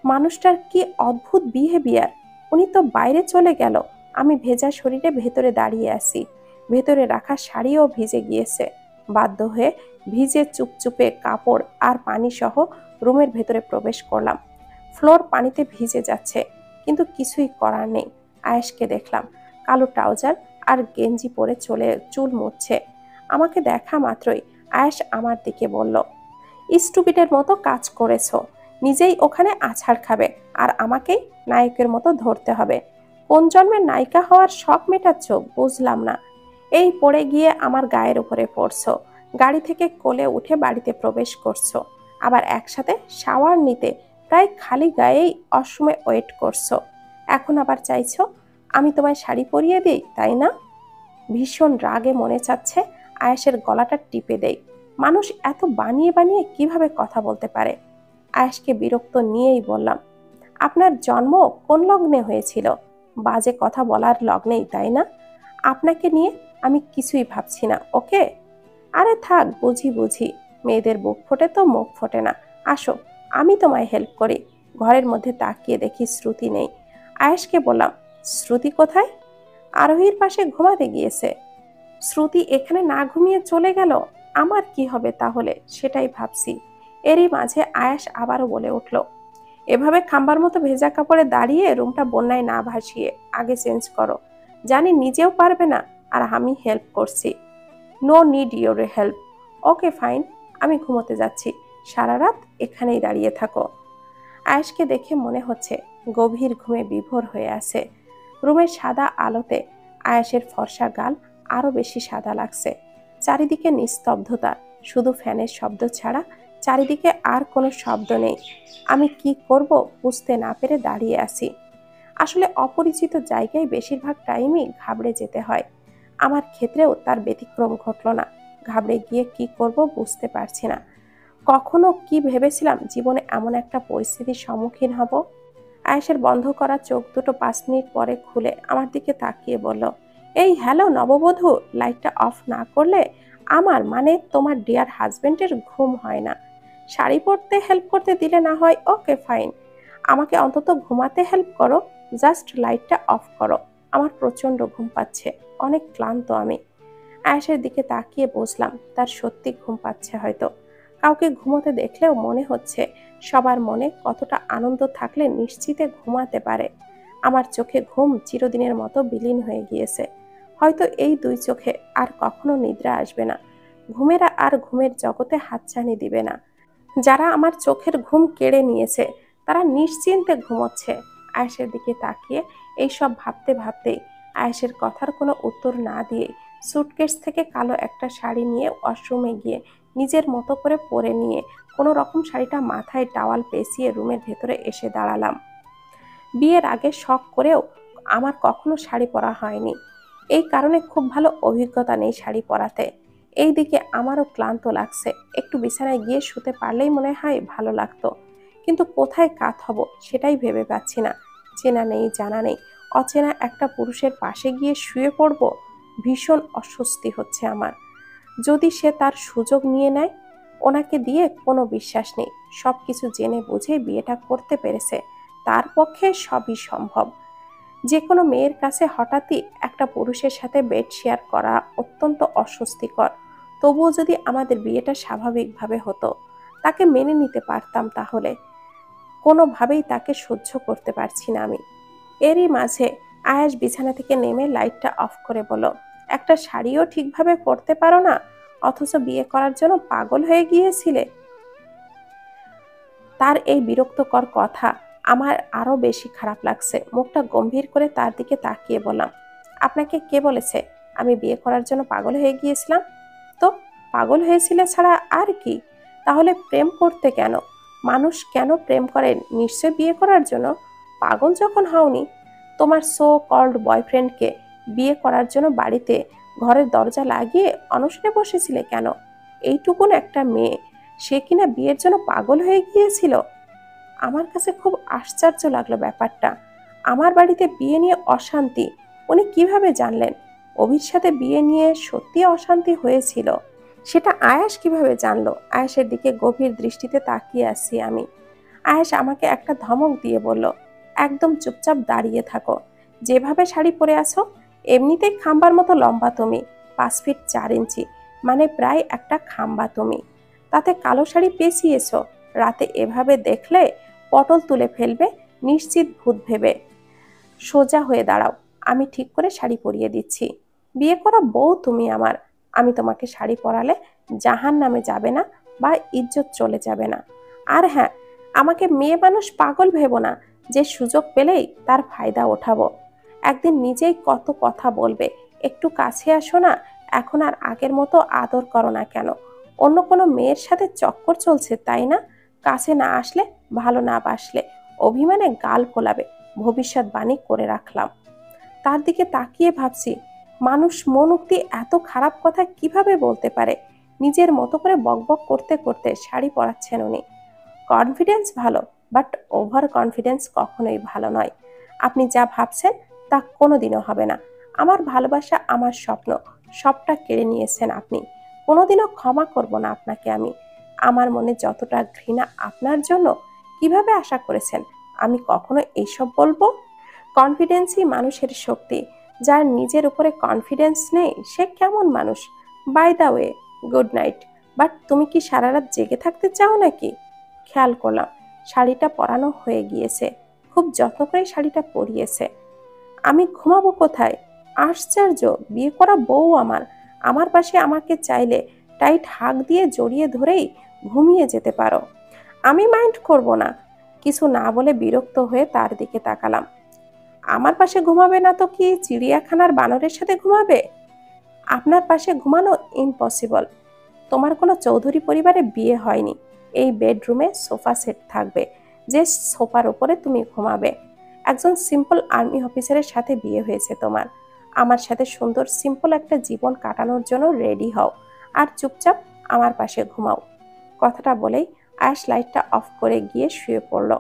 মানুষটার কি অদ্ভুত বিহেভিয়ার! উনি তো বাইরে চলে গেল, আমি ভেজা শরীরে ভেতরে দাঁড়িয়ে আছি। ভেতরে রাখা শাড়িও ভিজে গিয়েছে। বাধ্য হয়ে ভিজে চুপচুপে কাপড় আর পানি সহ রুমের ভেতরে প্রবেশ করলাম। ফ্লোর পানিতে ভিজে যাচ্ছে, কিন্তু কিছুই করার নেই। আয়েশকে দেখলাম কালো ট্রাউজার আর গেঞ্জি পরে চুল মুছছে। আমাকে দেখা মাত্রই আয়েশ আমার দিকে বলল, স্টুপিডের মতো কাজ করেছো। নিজেই ওখানে আছাড় খাবে আর আমাকেই নায়কের মতো ধরতে হবে। কোন জন্মের নায়িকা হওয়ার শখ মেটাচ্ছ বুঝলাম না। এই পড়ে গিয়ে আমার গায়ের উপরে পড়ছো, গাড়ি থেকে কোলে উঠে বাড়িতে প্রবেশ করছো, আবার একসাথে শাওয়ার নিতে প্রায় খালি গায়েই অসময়ে ওয়েট করছো। এখন আবার চাইছো আমি তোমায় শাড়ি পরিয়ে দিই, তাই না? ভীষণ রাগে মনে চাচ্ছে আয়েশের গলাটা টিপে দেই। মানুষ এত বানিয়ে বানিয়ে কিভাবে কথা বলতে পারে? আয়েশকে বিরক্ত নিয়েই বললাম, আপনার জন্ম কোন লগ্নে হয়েছিল? বাজে কথা বলার লগ্নেই, তাই না? আপনাকে নিয়ে আমি কিছুই ভাবছি না, ওকে? আরে থাক, বুঝি বুঝি, মেয়েদের বুক ফোটে তো মুখ ফোটে না। আসো, আমি তোমায় হেল্প করি। ঘরের মধ্যে তাকিয়ে দেখি শ্রুতি নেই। আয়েশকে বললাম, শ্রুতি কোথায়? আরোহীর পাশে ঘুমাতে গিয়েছে। শ্রুতি এখানে না ঘুমিয়ে চলে গেল, আমার কি হবে তাহলে সেটাই ভাবছি। এরই মাঝে আয়াস আবারও বলে উঠল, এভাবে খাম্বার মতো ভেজা কাপড়ে দাঁড়িয়ে রুমটা বন্যায় না ভাসিয়ে আগে চেঞ্জ করো। জানি নিজেও পারবে না, আর আমি হেল্প করছি। No need your help. Okay fine, আমি ঘুমোতে যাচ্ছি। সারা রাত এখানেই দাঁড়িয়ে থাকো। আয়েশকে দেখে মনে হচ্ছে গভীর ঘুমে বিভোর হয়ে আছে। রুমের সাদা আলোতে আয়েশের ফর্সা গাল আরো বেশি সাদা লাগছে। চারিদিকে নিস্তব্ধতা, শুধু ফ্যানের শব্দ ছাড়া চারিদিকে আর কোনো শব্দ নেই। আমি কি করব বুঝতে না পেরে দাঁড়িয়ে আছি। আসলে অপরিচিত জায়গায় বেশিরভাগ টাইমই ঘাবড়ে যেতে হয়। আমার ক্ষেত্রেও তার ব্যতিক্রম ঘটল না। ঘাবড়ে গিয়ে কি করব বুঝতে পারছি না। কখনো কি ভেবেছিলাম জীবনে এমন একটা পরিস্থিতির সম্মুখীন হব? আয়েশের বন্ধ করা চোখ দুটো 5 মিনিট পরে খুলে আমার দিকে তাকিয়ে বলল, এই হ্যালো নববধূ, লাইটটা অফ না করলে আমার মানে তোমার ডিয়ার হাজবেন্ডের ঘুম হয় না। শাড়ি পরতে হেল্প করতে দিলে না হয় ওকে ফাইন, আমাকে অন্তত ঘুমাতে হেল্প করো। জাস্ট লাইটটা অফ করো। আমার প্রচন্ড ঘুম পাচ্ছে, অনেক ক্লান্ত আমি। আয়েশের দিকে তাকিয়ে বুঝলাম তার সত্যি ঘুম পাচ্ছে হয়তো। কাউকে ঘুমোতে দেখলেও মনে হচ্ছে সবার মনে কতটা আনন্দ থাকলে নিশ্চিতে ঘুমাতে পারে। আমার চোখে ঘুম চিরদিনের মতো বিলীন হয়ে গিয়েছে। হয়তো এই দুই চোখে আর কখনো নিদ্রা আসবে না। ঘুমেরা আর ঘুমের জগতে হাতছানি দিবে না। যারা আমার চোখের ঘুম কেড়ে নিয়েছে তারা নিশ্চিন্তে ঘুমোচ্ছে। আয়েশের দিকে তাকিয়ে এইসব ভাবতে ভাবতেই আয়েশের কথার কোনো উত্তর না দিয়ে সুটকেস থেকে কালো একটা শাড়ি নিয়ে ওয়াশরুমে গিয়ে নিজের মতো করে পরে নিয়ে কোনো রকম শাড়িটা মাথায় টাওয়াল পেঁচিয়ে রুমের ভেতরে এসে দাঁড়ালাম। বিয়ের আগে শখ করেও আমার কখনো শাড়ি পরা হয়নি। এই কারণে খুব ভালো অভিজ্ঞতা নেই শাড়ি পরাতে। এইদিকে আমারও ক্লান্ত লাগছে, একটু বিছানায় গিয়ে শুতে পারলেই মনে হয় ভালো লাগতো। কিন্তু কোথায় কাত হব সেটাই ভেবে পাচ্ছি না। চেনা নেই, জানা নেই, অচেনা একটা পুরুষের পাশে গিয়ে শুয়ে পড়ব, ভীষণ অস্বস্তি হচ্ছে আমার। যদি সে তার সুযোগ নিয়ে নেয়, ওনাকে দিয়ে কোনো বিশ্বাস নেই, সবকিছু জেনে বুঝে বিয়েটা করতে পেরেছে, তার পক্ষে সবই সম্ভব। যে কোনো মেয়ের কাছে হঠাৎই একটা পুরুষের সাথে বেড শেয়ার করা অত্যন্ত অস্বস্তিকর। তবুও যদি আমাদের বিয়েটা স্বাভাবিকভাবে হতো, তাকে মেনে নিতে পারতাম, তাহলে কোনোভাবেই তাকে সহ্য করতে পারছি না আমি। এরই মাঝে আয়াস বিছানা থেকে নেমে লাইটটা অফ করে বলল, একটা শাড়িও ঠিকভাবে পরতে পারো না, অথচ বিয়ে করার জন্য পাগল হয়ে গিয়েছিলে। তার এই বিরক্তকর কথা আমার আরো বেশি খারাপ লাগছে। মুখটা গম্ভীর করে তার দিকে তাকিয়ে বললাম, আপনাকে কে বলেছে আমি বিয়ে করার জন্য পাগল হয়ে গিয়েছিলাম? তো পাগল হয়েছিলে ছাড়া আর কি? তাহলে প্রেম করতে কেন? মানুষ কেন প্রেম করে? নিশ্চয় বিয়ে করার জন্য। পাগল যখন হওনি, তোমার সো কল্ড বয়ফ্রেন্ডকে বিয়ে করার জন্য বাড়িতে ঘরের দরজা লাগিয়ে অনশনে বসেছিলে কেন? এইটুকুন একটা মেয়ে, সে কিনা বিয়ের জন্য পাগল হয়ে গিয়েছিল। আমার কাছে খুব আশ্চর্য লাগলো ব্যাপারটা। আমার বাড়িতে বিয়ে নিয়ে অশান্তি উনি কিভাবে জানলেন? অভির সাথে বিয়ে নিয়ে সত্যি অশান্তি হয়েছিল, সেটা আয়াস কিভাবে জানলো? আয়াসের দিকে গভীর দৃষ্টিতে তাকিয়ে আছি আমি। আয়াস আমাকে একটা ধমক দিয়ে বলল, একদম চুপচাপ দাঁড়িয়ে থাকো। যেভাবে শাড়ি পরে আছো এমনিতেই খাম্বার মতো লম্বা তুমি, 5 ফিট 4 ইঞ্চি, মানে প্রায় একটা খাম্বা তুমি। তাতে কালো শাড়ি পেঁচিয়েছো, রাতে এভাবে দেখলে পটল তুলে ফেলবে নিশ্চিত ভূত ভেবে। সোজা হয়ে দাঁড়াও, আমি ঠিক করে শাড়ি পরিয়ে দিচ্ছি। বিয়ে করা বউ তুমি আমার, আমি তোমাকে শাড়ি পরালে জাহান নামে যাবে না বা ইজ্জত চলে যাবে না। আর হ্যাঁ, আমাকে মেয়ে মানুষ পাগল ভেবো না যে সুযোগ পেলেই তার ফায়দা ওঠাবো। একদিন নিজেই কত কথা বলবে। একটু কাছে আসো না, এখন আর আগের মতো আদর করো না কেন? অন্য কোনো মেয়ের সাথে চক্কর চলছে তাই না? কাছে না আসলে, ভালো না বাসলে অভিমানে গাল ফোলাবে, ভবিষ্যৎবাণী করে রাখলাম। তার দিকে তাকিয়ে ভাবছি, মানুষ মন উক্তি এত খারাপ কথা কিভাবে বলতে পারে? নিজের মতো করে বকবক করতে করতে শাড়ি পরাচ্ছেন উনি। কনফিডেন্স ভালো, বাট ওভার কনফিডেন্স কখনোই ভালো নয়। আপনি যা ভাবছেন তা কোনোদিনও হবে না। আমার ভালোবাসা, আমার স্বপ্ন, সবটা কেড়ে নিয়েছেন আপনি। কোনোদিনও ক্ষমা করব না আপনাকে আমি। আমার মনে যতটা ঘৃণা আপনার জন্য, কিভাবে আশা করেছেন আমি কখনো এইসব বলবো? কনফিডেন্সই মানুষের শক্তি। যার নিজের উপরে কনফিডেন্স নেই সে কেমন মানুষ? By the way, good night. But তুমি কি সারা রাত জেগে থাকতে চাও নাকি? খেয়াল করলাম শাড়িটা পরানো হয়ে গিয়েছে, খুব যত্ন করে শাড়িটা পরিয়েছে। আমি ঘুমাবো কোথায়? আশ্চর্য, বিয়ে করা বউ আমার, আমার পাশে আমাকে চাইলে টাইট হাক দিয়ে জড়িয়ে ধরেই ঘুমিয়ে যেতে পারো। আমি মাইন্ড করব না। কিছু না বলে বিরক্ত হয়ে তার দিকে তাকালাম। আমার পাশে ঘুমাবে না তো কি চিড়িয়াখানার বানরের সাথে ঘুমাবে? আপনার পাশে ঘুমানো ইম্পসিবল। তোমার কোনো চৌধুরী পরিবারে বিয়ে হয়নি। এই বেডরুমে সোফা সেট থাকবে, যে সোফার উপরে তুমি ঘুমাবে। একজন সিম্পল আর্মি অফিসারের সাথে বিয়ে হয়েছে তোমার। আমার সাথে সুন্দর সিম্পল একটা জীবন কাটানোর জন্য রেডি হও, আর চুপচাপ আমার পাশে ঘুমাও। কথাটা বলেই আয়াস লাইটটা অফ করে গিয়ে শুয়ে পড়ল।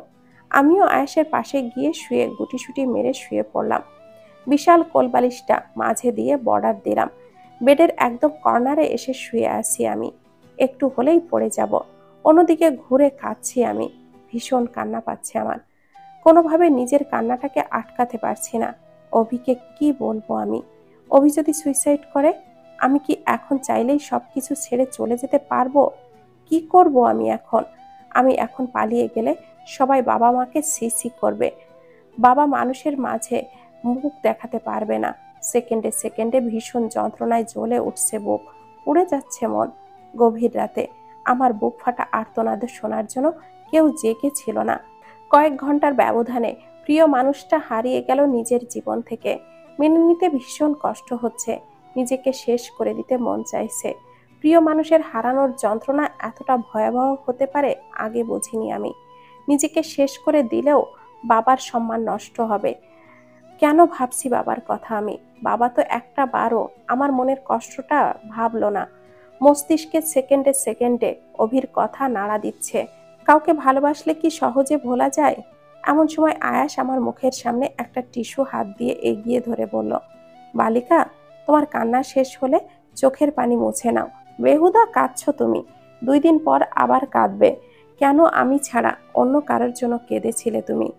আমিও আয়াসের পাশে গিয়ে শুয়ে গুটিসুটি মেরে শুয়ে পড়লাম। বিশাল কোলবালিশটা মাঝে দিয়ে বর্ডার দিলাম। বেডের একদম কর্নারে এসে শুয়ে আছি আমি। একটু হলেই পড়ে যাব। অন্যদিকে ঘুরে কাঁদছি আমি। ভীষণ কান্না পাচ্ছে আমার। কোনোভাবে নিজের কান্নাটাকে আটকাতে পারছি না। অভিকে কি বলবো আমি? অভি যদি সুইসাইড করে, আমি কি এখন চাইলেই সবকিছু ছেড়ে চলে যেতে পারবো? কি করব আমি এখন? আমি এখন পালিয়ে গেলে সবাই বাবা মাকে সি করবে। বাবা মানুষের মাঝে মুখ দেখাতে পারবে না। সেকেন্ডে সেকেন্ডে ভীষণ যন্ত্রণায় জ্বলে উঠছে বুক, উড়ে যাচ্ছে মন। গভীর রাতে আমার বুক ফাটা আর্তনাদ শোনার জন্য কেউ জেগে ছিল না। কয়েক ঘন্টার ব্যবধানে প্রিয় মানুষটা হারিয়ে গেল নিজের জীবন থেকে। মেনে নিতে ভীষণ কষ্ট হচ্ছে, নিজেকে শেষ করে দিতে মন চাইছে। প্রিয় মানুষের হারানোর যন্ত্রণা এতটা ভয়াবহ হতে পারে আগে বুঝিনি আমি। নিজেকে শেষ করে দিলেও বাবার সম্মান নষ্ট হবে। কেন ভাবছি বাবার কথা আমি? বাবা তো একটা বারও আমার মনের কষ্টটা ভাবলো না। মস্তিষ্কে সেকেন্ডে সেকেন্ডে অভির কথা নাড়া দিচ্ছে। কাউকে ভালোবাসলে কি সহজে ভোলা যায়? এমন সময় আয়াস আমার মুখের সামনে একটা টিস্যু হাত দিয়ে এগিয়ে ধরে বলল, বালিকা, তোমার কান্না শেষ হলে চোখের পানি মুছে নাও। বেহুদা কাঁদছো তুমি। 2 দিন পর আবার কাঁদবে। কেন আমি ছাড়া অন্য কারোর জন্য কেঁদেছিলে তুমি?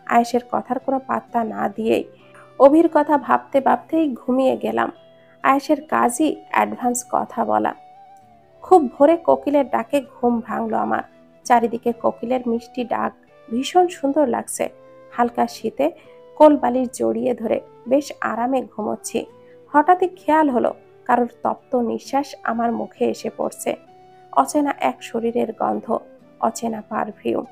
আয়েশের কথার কোনো পাত্তা না দিয়েই অভির কথা ভাবতে ভাবতেই ঘুমিয়ে গেলাম। আয়েশের কাজই অ্যাডভান্স কথা বলা। খুব ভোরে কোকিলের ডাকে ঘুম ভাঙলো আমার। চারিদিকে কোকিলের মিষ্টি ডাক, ভীষণ সুন্দর লাগছে। হালকা শীতে কোলবালিশ জড়িয়ে ধরে বেশ আরামে ঘুমোচ্ছি। হঠাৎই খেয়াল হলো কারোর তপ্ত নিঃশ্বাস আমার মুখে এসে পড়ছে। অচেনা এক শরীরের গন্ধ, অচেনা পারফিউম।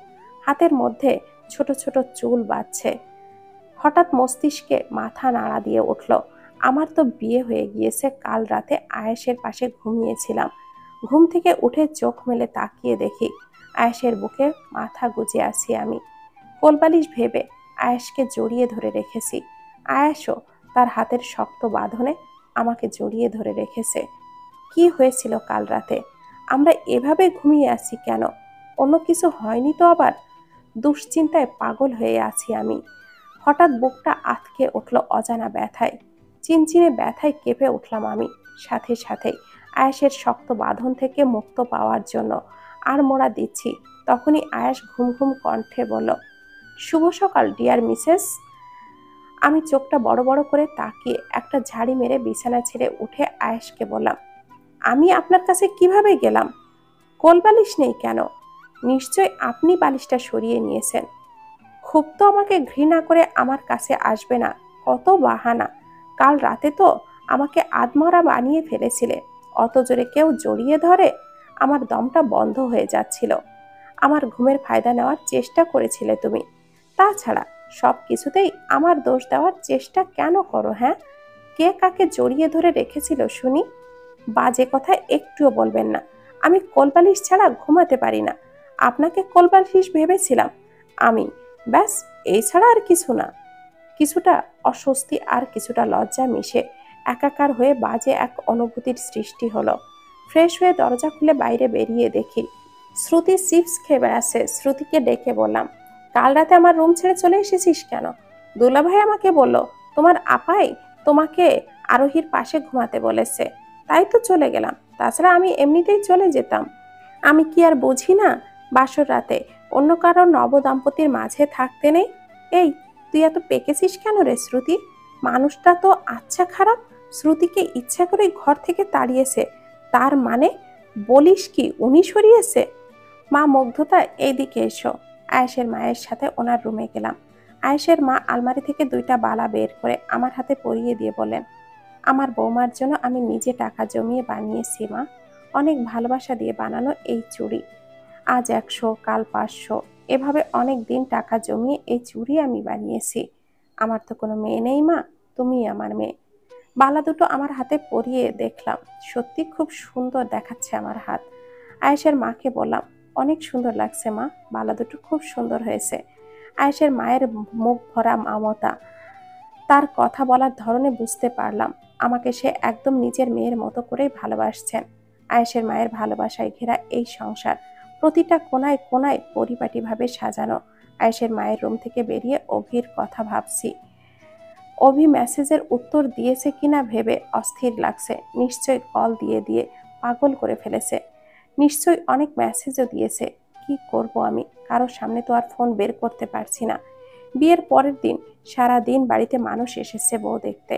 হাতের মধ্যে ছোট ছোট চুল বাজছে। হঠাৎ মস্তিষ্কে মাথা নাড়া দিয়ে উঠল। আমার তো বিয়ে হয়ে গিয়েছে। কাল রাতে আয়েশের পাশে ঘুমিয়েছিলাম। ঘুম থেকে উঠে চোখ মেলে তাকিয়ে দেখি আয়েশের বুকে মাথা গুজে আছি আমি। কোলবালিশ ভেবে আয়েশকে জড়িয়ে ধরে রেখেছি। আয়েশও তার হাতের শক্ত বাঁধনে আমাকে জড়িয়ে ধরে রেখেছে। কি হয়েছিল কাল রাতে? আমরা এভাবে ঘুমিয়ে আছি কেন? অন্য কিছু হয়নি তো আবার? দুশ্চিন্তায় পাগল হয়ে আছি আমি। হঠাৎ বুকটা আঁতকে উঠল অজানা ব্যথায়। চিনচিনে ব্যথায় কেঁপে উঠলাম আমি। সাথে সাথেই আয়েশের শক্ত বাঁধন থেকে মুক্ত পাওয়ার জন্য আর মোড়া দিচ্ছি, তখনই আয়েশ ঘুম ঘুম কণ্ঠে বলল, শুভ সকাল ডিয়ার মিসেস। আমি চোখটা বড় বড় করে তাকিয়ে একটা ঝাড়ি মেরে বিছানা ছেড়ে উঠে আয়েশকে বললাম, আমি আপনার কাছে কিভাবে গেলাম? কোলবালিশ নেই কেন? নিশ্চয় আপনি বালিশটা সরিয়ে নিয়েছেন। খুব তো আমাকে ঘৃণা করে আমার কাছে আসবে না। কত বাহানা! কাল রাতে তো আমাকে আধমরা বানিয়ে ফেলেছিলে। অত জোরে কেউ জড়িয়ে ধরে? আমার দমটা বন্ধ হয়ে যাচ্ছিল। আমার ঘুমের ফায়দা নেওয়ার চেষ্টা করেছিলে তুমি। তাছাড়া সব কিছুতেই আমার দোষ দেওয়ার চেষ্টা কেন করো? হ্যাঁ, কে কাকে জড়িয়ে ধরে রেখেছিল শুনি? বাজে কথা একটুও বলবেন না। আমি কোলবালিশ ছাড়া ঘুমাতে পারি না। আপনাকে কোলবালিশ ভেবেছিলাম আমি, ব্যাস, এই ছাড়া আর কিছু না। কিছুটা অস্বস্তি আর কিছুটা লজ্জা মিশে একাকার হয়ে বাজে এক অনুভূতির সৃষ্টি হলো। ফ্রেশ হয়ে দরজা খুলে বাইরে বেরিয়ে দেখি শ্রুতি চিপস খেয়ে বেড়াচ্ছে। শ্রুতিকে ডেকে বললাম, কাল রাতে আমার রুম ছেড়ে চলে এসেছিস কেন? দুলাভাই আমাকে বলল তোমার আপাই তোমাকে আরোহীর পাশে ঘুমাতে বলেছে, তাই তো চলে গেলাম। তাছাড়া আমি এমনিতেই চলে যেতাম। আমি কি আর বুঝি না বাসর রাতে অন্য কারো নবদম্পতির মাঝে থাকতে নেই? এই, তুই এত পেকেছিস কেন রে শ্রুতি? মানুষটা তো আচ্ছা খারাপ। শ্রুতিকে ইচ্ছা করে ঘর থেকে তাড়িয়েছে, তার মানে বলিস কি উনি সরিয়েছে? মা মুগ্ধতা, এইদিকে এসো। আয়েশের মায়ের সাথে ওনার রুমে গেলাম। আয়েশের মা আলমারি থেকে 2টা বালা বের করে আমার হাতে পরিয়ে দিয়ে বললেন, আমার বৌমার জন্য আমি নিজে টাকা জমিয়ে বানিয়েছি মা। অনেক ভালোবাসা দিয়ে বানানো এই চুড়ি। আজ 100, কাল 500, এভাবে অনেক দিন টাকা জমিয়ে এই চুড়ি আমি বানিয়েছি। আমার তো কোনো মেয়ে নেই মা, তুমি আমার মেয়ে। বালা দুটো আমার হাতে পরিয়ে দেখলাম, সত্যি খুব সুন্দর দেখাচ্ছে আমার হাত। আয়েশের মাকে বললাম, অনেক সুন্দর লাগছে মা, বালা দুটো খুব সুন্দর হয়েছে। আয়েশের মায়ের মুখ ভরা মমতা, তার কথা বলার ধরনে বুঝতে পারলাম আমাকে সে একদম নিজের মেয়ের মতো করেই ভালোবাসছেন। আয়েশের মায়ের ভালোবাসায় ঘেরা এই সংসার, প্রতিটা কোনায় কোনায় পরিপাটিভাবে সাজানো। আয়েশের মায়ের রুম থেকে বেরিয়ে অভির কথা ভাবছি। অভি মেসেজের উত্তর দিয়েছে কিনা ভেবে অস্থির লাগছে। নিশ্চয় কল দিয়ে দিয়ে পাগল করে ফেলেছে। নিশ্চয় অনেক মেসেজও দিয়েছে। কি করব আমি? কারোর সামনে তো আর ফোন বের করতে পারছি না। বিয়ের পরের দিন সারা দিন বাড়িতে মানুষ এসেছে বউ দেখতে,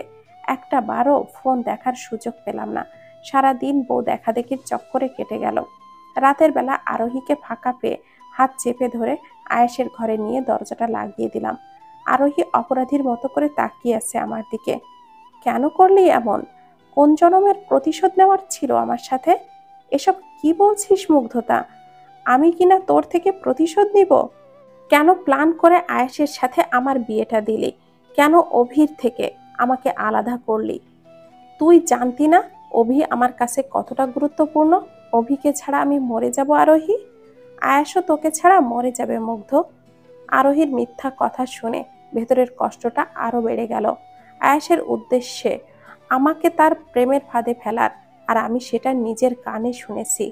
একটা বারও ফোন দেখার সুযোগ পেলাম না। সারা দিন বউ দেখাদেখির চক্করে কেটে গেল। রাতের বেলা আরোহীকে ফাঁকা পেয়ে হাত চেপে ধরে আয়েশের ঘরে নিয়ে দরজাটা লাগিয়ে দিলাম। আরোহী অপরাধীর মতো করে তাকিয়ে আছে আমার দিকে। কেন করলি এমন? কোন জনমের প্রতিশোধ নেওয়ার ছিল আমার সাথে? এসব কি বলছিস মুগ্ধতা? আমি কিনা তোর থেকে প্রতিশোধ নিব? কেন প্ল্যান করে আয়েশের সাথে আমার বিয়েটা দিলি? কেন অভির থেকে আমাকে আলাদা করলি? তুই জানতি না অভি আমার কাছে কতটা গুরুত্বপূর্ণ? অভিকে ছাড়া আমি মরে যাব আরোহী। আয়েশও তোকে ছাড়া মরে যাবে মুগ্ধ। আরোহীর মিথ্যা কথা শুনে ভেতরের কষ্টটা আরো বেড়ে গেল। আয়েশের উদ্দেশ্যে আমাকে তার প্রেমের ফাঁদে ফেলার, আর আমি সেটা নিজের কানে শুনেছি।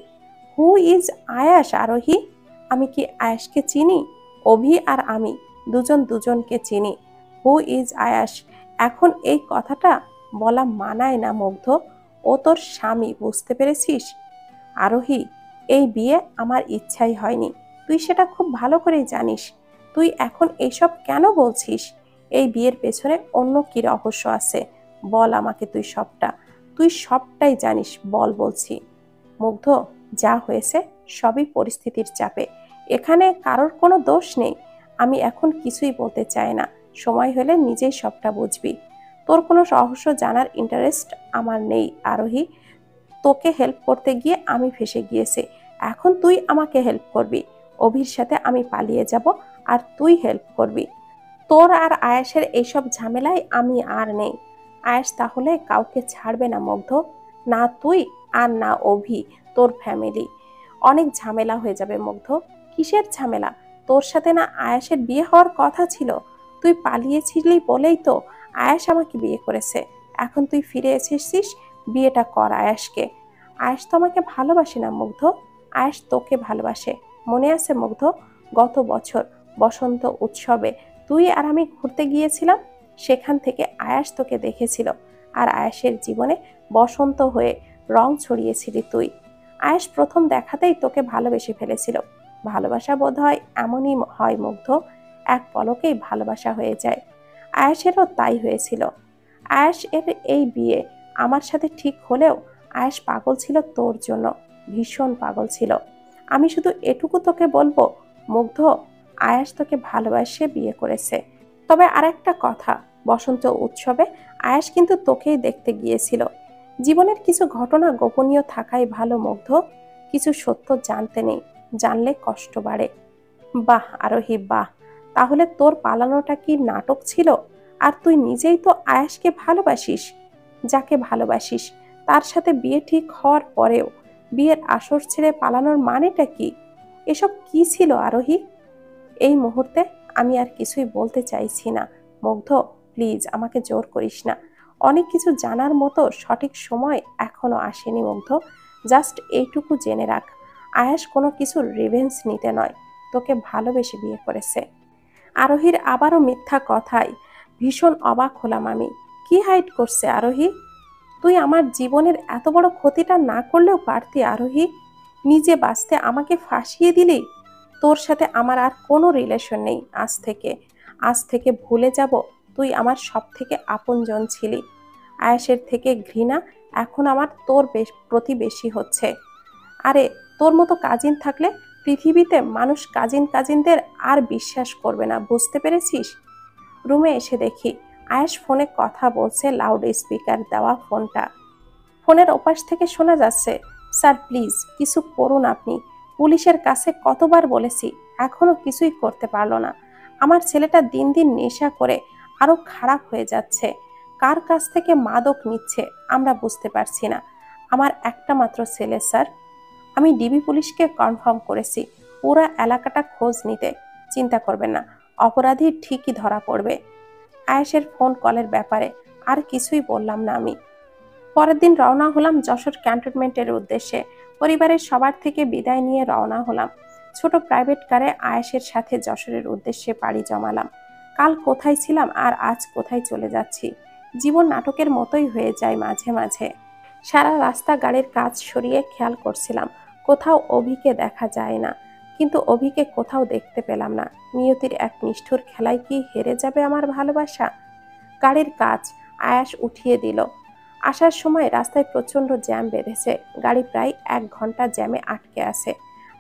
হু ইজ আয়াস আরোহী? আমি কি আয়াসকে চিনি? অভি আর আমি দুজন দুজনকে চিনি। হু ইজ আয়াস? এখন এই কথাটা বলা মানায় না মুগ্ধ। ও তোর স্বামী, বুঝতে পেরেছিস? আরোহী, এই বিয়ে আমার ইচ্ছাই হয়নি, তুই সেটা খুব ভালো করেই জানিস। তুই এখন এইসব কেন বলছিস? এই বিয়ের পেছনে অন্য কি রহস্য আছে? বল আমাকে তুই সবটা। তুই সবটাই জানিস, বল বলছি। মুগ্ধ, যা হয়েছে সবই পরিস্থিতির চাপে, এখানে কারোর কোনো দোষ নেই। আমি এখন কিছুই বলতে চাই না, সময় হলে নিজেই সবটা বুঝবি। তোর কোনো রহস্য জানার ইন্টারেস্ট আমার নেই আরোহী। তোকে হেল্প করতে গিয়ে আমি ফেঁসে গিয়েছি, এখন তুই আমাকে হেল্প করবি। অভির সাথে আমি পালিয়ে যাব আর তুই হেল্প করবি। তোর আর আয়েশের এইসব ঝামেলায় আমি আর নেই। আয়েশ তাহলে কাউকে ছাড়বে না মুগ্ধ, না তুই আর না অভি, তোর ফ্যামিলি। অনেক ঝামেলা হয়ে যাবে মুগ্ধ। কিসের ঝামেলা? তোর সাথে না আয়েশের বিয়ে হওয়ার কথা ছিল? তুই পালিয়েছিলি বলেই তো আয়েশ আমাকে বিয়ে করেছে। এখন তুই ফিরে এসেছিস, বিয়েটা কর আয়েশকে। আয়েশ তো আমাকে ভালোবাসে না মুগ্ধ, আয়েশ তোকে ভালোবাসে। মনে আছে মুগ্ধ, গত বছর বসন্ত উৎসবে তুই আর আমি ঘুরতে গিয়েছিলাম, সেখান থেকে আয়াস তোকে দেখেছিল আর আয়াসের জীবনে বসন্ত হয়ে রং ছড়িয়েছিলি তুই। আয়াস প্রথম দেখাতেই তোকে ভালোবেসে ফেলেছিল। ভালোবাসা বোধ হয় এমনই হয় মুগ্ধ, এক পলকেই ভালোবাসা হয়ে যায়। আয়াসেরও তাই হয়েছিল। আয়াস এর এই বিয়ে আমার সাথে ঠিক হলেও আয়াস পাগল ছিল তোর জন্য, ভীষণ পাগল ছিল। আমি শুধু এটুকু তোকে বলবো মুগ্ধ, আয়াস তোকে ভালোবাসে বিয়ে করেছে। তবে আরেকটা কথা, বসন্ত উৎসবে আয়াস কিন্তু তোকেই দেখতে গিয়েছিল। জীবনের কিছু ঘটনা গোপনীয় থাকাই ভালো মুগ্ধ, কিছু সত্য জানতে নেই, জানলে কষ্ট বাড়ে। বাহ আরোহী বাহ, তাহলে তোর পালানোটা কি নাটক ছিল? আর তুই নিজেই তো আয়াসকে ভালোবাসিস। যাকে ভালোবাসিস তার সাথে বিয়ে ঠিক হওয়ার পরেও বিয়ের আসর ছেড়ে পালানোর মানেটা কি? এসব কি ছিল আরোহী? এই মুহূর্তে আমি আর কিছুই বলতে চাইছি না মুগ্ধ, প্লিজ আমাকে জোর করিস না। অনেক কিছু জানার মতো সঠিক সময় এখনো আসেনি মুগ্ধ। জাস্ট এইটুকু জেনে রাখ, আয়াস কোনো কিছুর রিভেঞ্জ নিতে নয়, তোকে ভালোবেসে বিয়ে করেছে। আরোহীর আবারও মিথ্যা কথায় ভীষণ অবাক হলাম আমি। কি হাইড করছে আরোহী? তুই আমার জীবনের এত বড় ক্ষতিটা না করলেও পারতি আরোহী। নিজে বাঁচতে আমাকে ফাঁসিয়ে দিলি। তোর সাথে আমার আর কোনো রিলেশন নেই আজ থেকে। আজ থেকে ভুলে যাব তুই আমার সব থেকে আপনজন ছিলি। আয়েশের থেকে ঘৃণা এখন আমার তোর প্রতি বেশি হচ্ছে। আরে তোর মতো কাজিন থাকলে পৃথিবীতে মানুষ কাজিনদের আর বিশ্বাস করবে না, বুঝতে পেরেছিস? রুমে এসে দেখি আয়েশ ফোনে কথা বলছে, লাউড স্পিকার দেওয়া ফোনটা। ফোনের ওপাশ থেকে শোনা যাচ্ছে, স্যার প্লিজ কিছু করুন আপনি। পুলিশের কাছে কতবার বলেছি, এখনো কিছুই করতে পারলো না। আমার ছেলেটা দিন দিন নেশা করে আরো খারাপ হয়ে যাচ্ছে। কার কাছ থেকে মাদক নিচ্ছে আমরা বুঝতে পারছি না। আমার একটা মাত্র ছেলে স্যার। আমি ডিবি পুলিশকে কনফার্ম করেছি পুরো এলাকাটা খোঁজ নিতে। চিন্তা করবেন না, অপরাধী ঠিকই ধরা পড়বে। আয়েশের ফোন কলের ব্যাপারে আর কিছুই বললাম না আমি। পরের দিন রওনা হলাম যশোর ক্যান্টনমেন্টের উদ্দেশ্যে। পরিবারের সবার থেকে বিদায় নিয়ে রওনা হলাম ছোট প্রাইভেট কারে আয়েশের সাথে যশোরের উদ্দেশ্যে পাড়ি জমালাম। কাল কোথায় ছিলাম আর আজ কোথায় চলে যাচ্ছি, জীবন নাটকের মতোই হয়ে যায় মাঝে মাঝে। সারা রাস্তা গাড়ির কাজ সরিয়ে খেয়াল করছিলাম, কোথাও অভিকে দেখা যায় না। কিন্তু অভিকে কোথাও দেখতে পেলাম না। নিয়তির এক নিষ্ঠুর খেলায় কি হেরে যাবে আমার ভালোবাসা? গাড়ির কাজ আয়াস উঠিয়ে দিল। আসার সময় রাস্তায় প্রচন্ড জ্যাম বেঁধেছে, গাড়ি প্রায় 1 ঘন্টা জ্যামে আটকে আছে।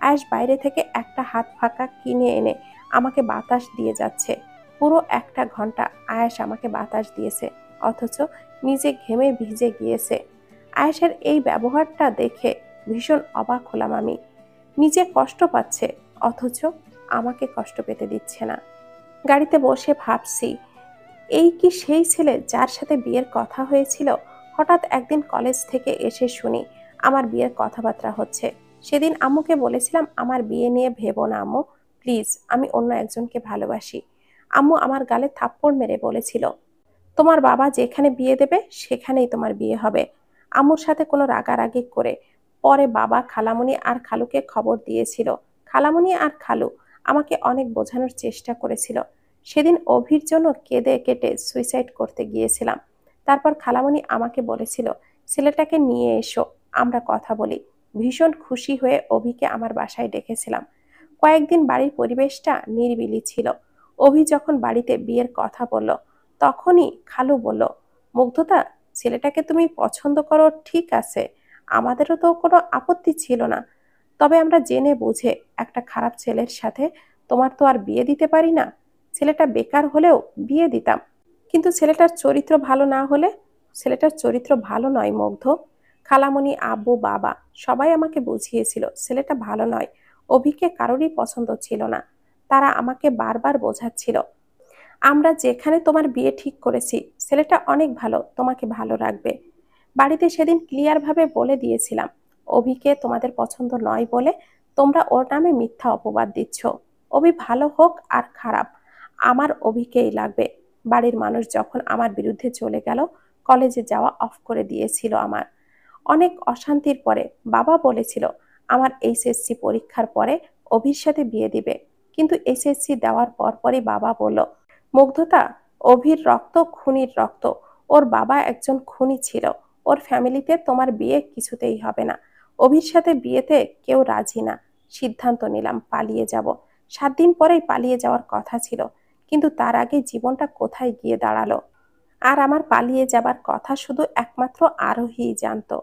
আয়াস বাইরে থেকে একটা হাত ফাঁকা কিনে এনে আমাকে বাতাস দিয়ে যাচ্ছে। পুরো 1 ঘন্টা আয়াস আমাকে বাতাস দিয়েছে, অথচ নিজে ঘেমে ভিজে গিয়েছে। আয়াসের এই ব্যবহারটা দেখে ভীষণ অবাক হলাম আমি। নিজে কষ্ট পাচ্ছে অথচ আমাকে কষ্ট পেতে দিচ্ছে না। গাড়িতে বসে ভাবছি, এই কি সেই ছেলে যার সাথে বিয়ের কথা হয়েছিল? হঠাৎ একদিন কলেজ থেকে এসে শুনি আমার বিয়ের কথাবার্তা হচ্ছে। সেদিন আম্মুকে বলেছিলাম আমার বিয়ে নিয়ে ভেবো না আম্মু, প্লিজ, আমি অন্য একজনকে ভালোবাসি। আম্মু আমার গালে থাপ্পড় মেরে বলেছিল, তোমার বাবা যেখানে বিয়ে দেবে সেখানেই তোমার বিয়ে হবে। আম্মুর সাথে কোনো রাগারাগি করে পরে বাবা খালামণি আর খালুকে খবর দিয়েছিল। খালামণি আর খালু আমাকে অনেক বোঝানোর চেষ্টা করেছিল। সেদিন অভির জন্য কেঁদে কেটে সুইসাইড করতে গিয়েছিলাম। তারপর খালামণি আমাকে বলেছিল, ছেলেটাকে নিয়ে এসো, আমরা কথা বলি। ভীষণ খুশি হয়ে অভিকে আমার বাসায় ডেকেছিলাম। কয়েকদিন বাড়ির পরিবেশটা নিরিবিলি ছিল। অভি যখন বাড়িতে বিয়ের কথা বলল, তখনই খালু বলল, মুগ্ধতা, ছেলেটাকে তুমি পছন্দ করো ঠিক আছে, আমাদেরও তো কোনো আপত্তি ছিল না, তবে আমরা জেনে বুঝে একটা খারাপ ছেলের সাথে তোমার তো আর বিয়ে দিতে পারি না। ছেলেটা বেকার হলেও বিয়ে দিতাম, কিন্তু ছেলেটার চরিত্র ভালো না হলে? ছেলেটার চরিত্র ভালো নয় মুগ্ধ। খালামণি, আব্বু, বাবা সবাই আমাকে বুঝিয়েছিল ছেলেটা ভালো নয়। অভিকে কারোরই পছন্দ ছিল না। তারা আমাকে বারবার বোঝাচ্ছিল, আমরা যেখানে তোমার বিয়ে ঠিক করেছি ছেলেটা অনেক ভালো, তোমাকে ভালো রাখবে। বাড়িতে সেদিন ক্লিয়ার ভাবে বলে দিয়েছিলাম, অভিকে তোমাদের পছন্দ নয় বলে তোমরা ওর নামে মিথ্যা অপবাদ দিচ্ছ। অভি ভালো হোক আর খারাপ, আমার অভিকেই লাগবে। বাড়ির মানুষ যখন আমার বিরুদ্ধে চলে গেল, কলেজে যাওয়া অফ করে দিয়েছিল আমার। অনেক অশান্তির পরে বাবা বলেছিল আমার এইচএসসি পরীক্ষার পরে অভির সাথে বিয়ে দিবে, কিন্তু এইচএসসি দেওয়ার পরপরই বাবা বলল, মুগ্ধতা, অভির রক্ত খুনির রক্ত, ওর বাবা একজন খুনি ছিল, ওর ফ্যামিলিতে তোমার বিয়ে কিছুতেই হবে না। অভির সাথে বিয়েতে কেউ রাজি না। সিদ্ধান্ত নিলাম পালিয়ে যাব। 7 দিন পরেই পালিয়ে যাওয়ার কথা ছিল, কিন্তু তার আগে জীবনটা কোথায় গিয়ে দাঁড়ালো। আর আমার পালিয়ে যাবার কথা শুধু একমাত্র আরোহীই জানতো।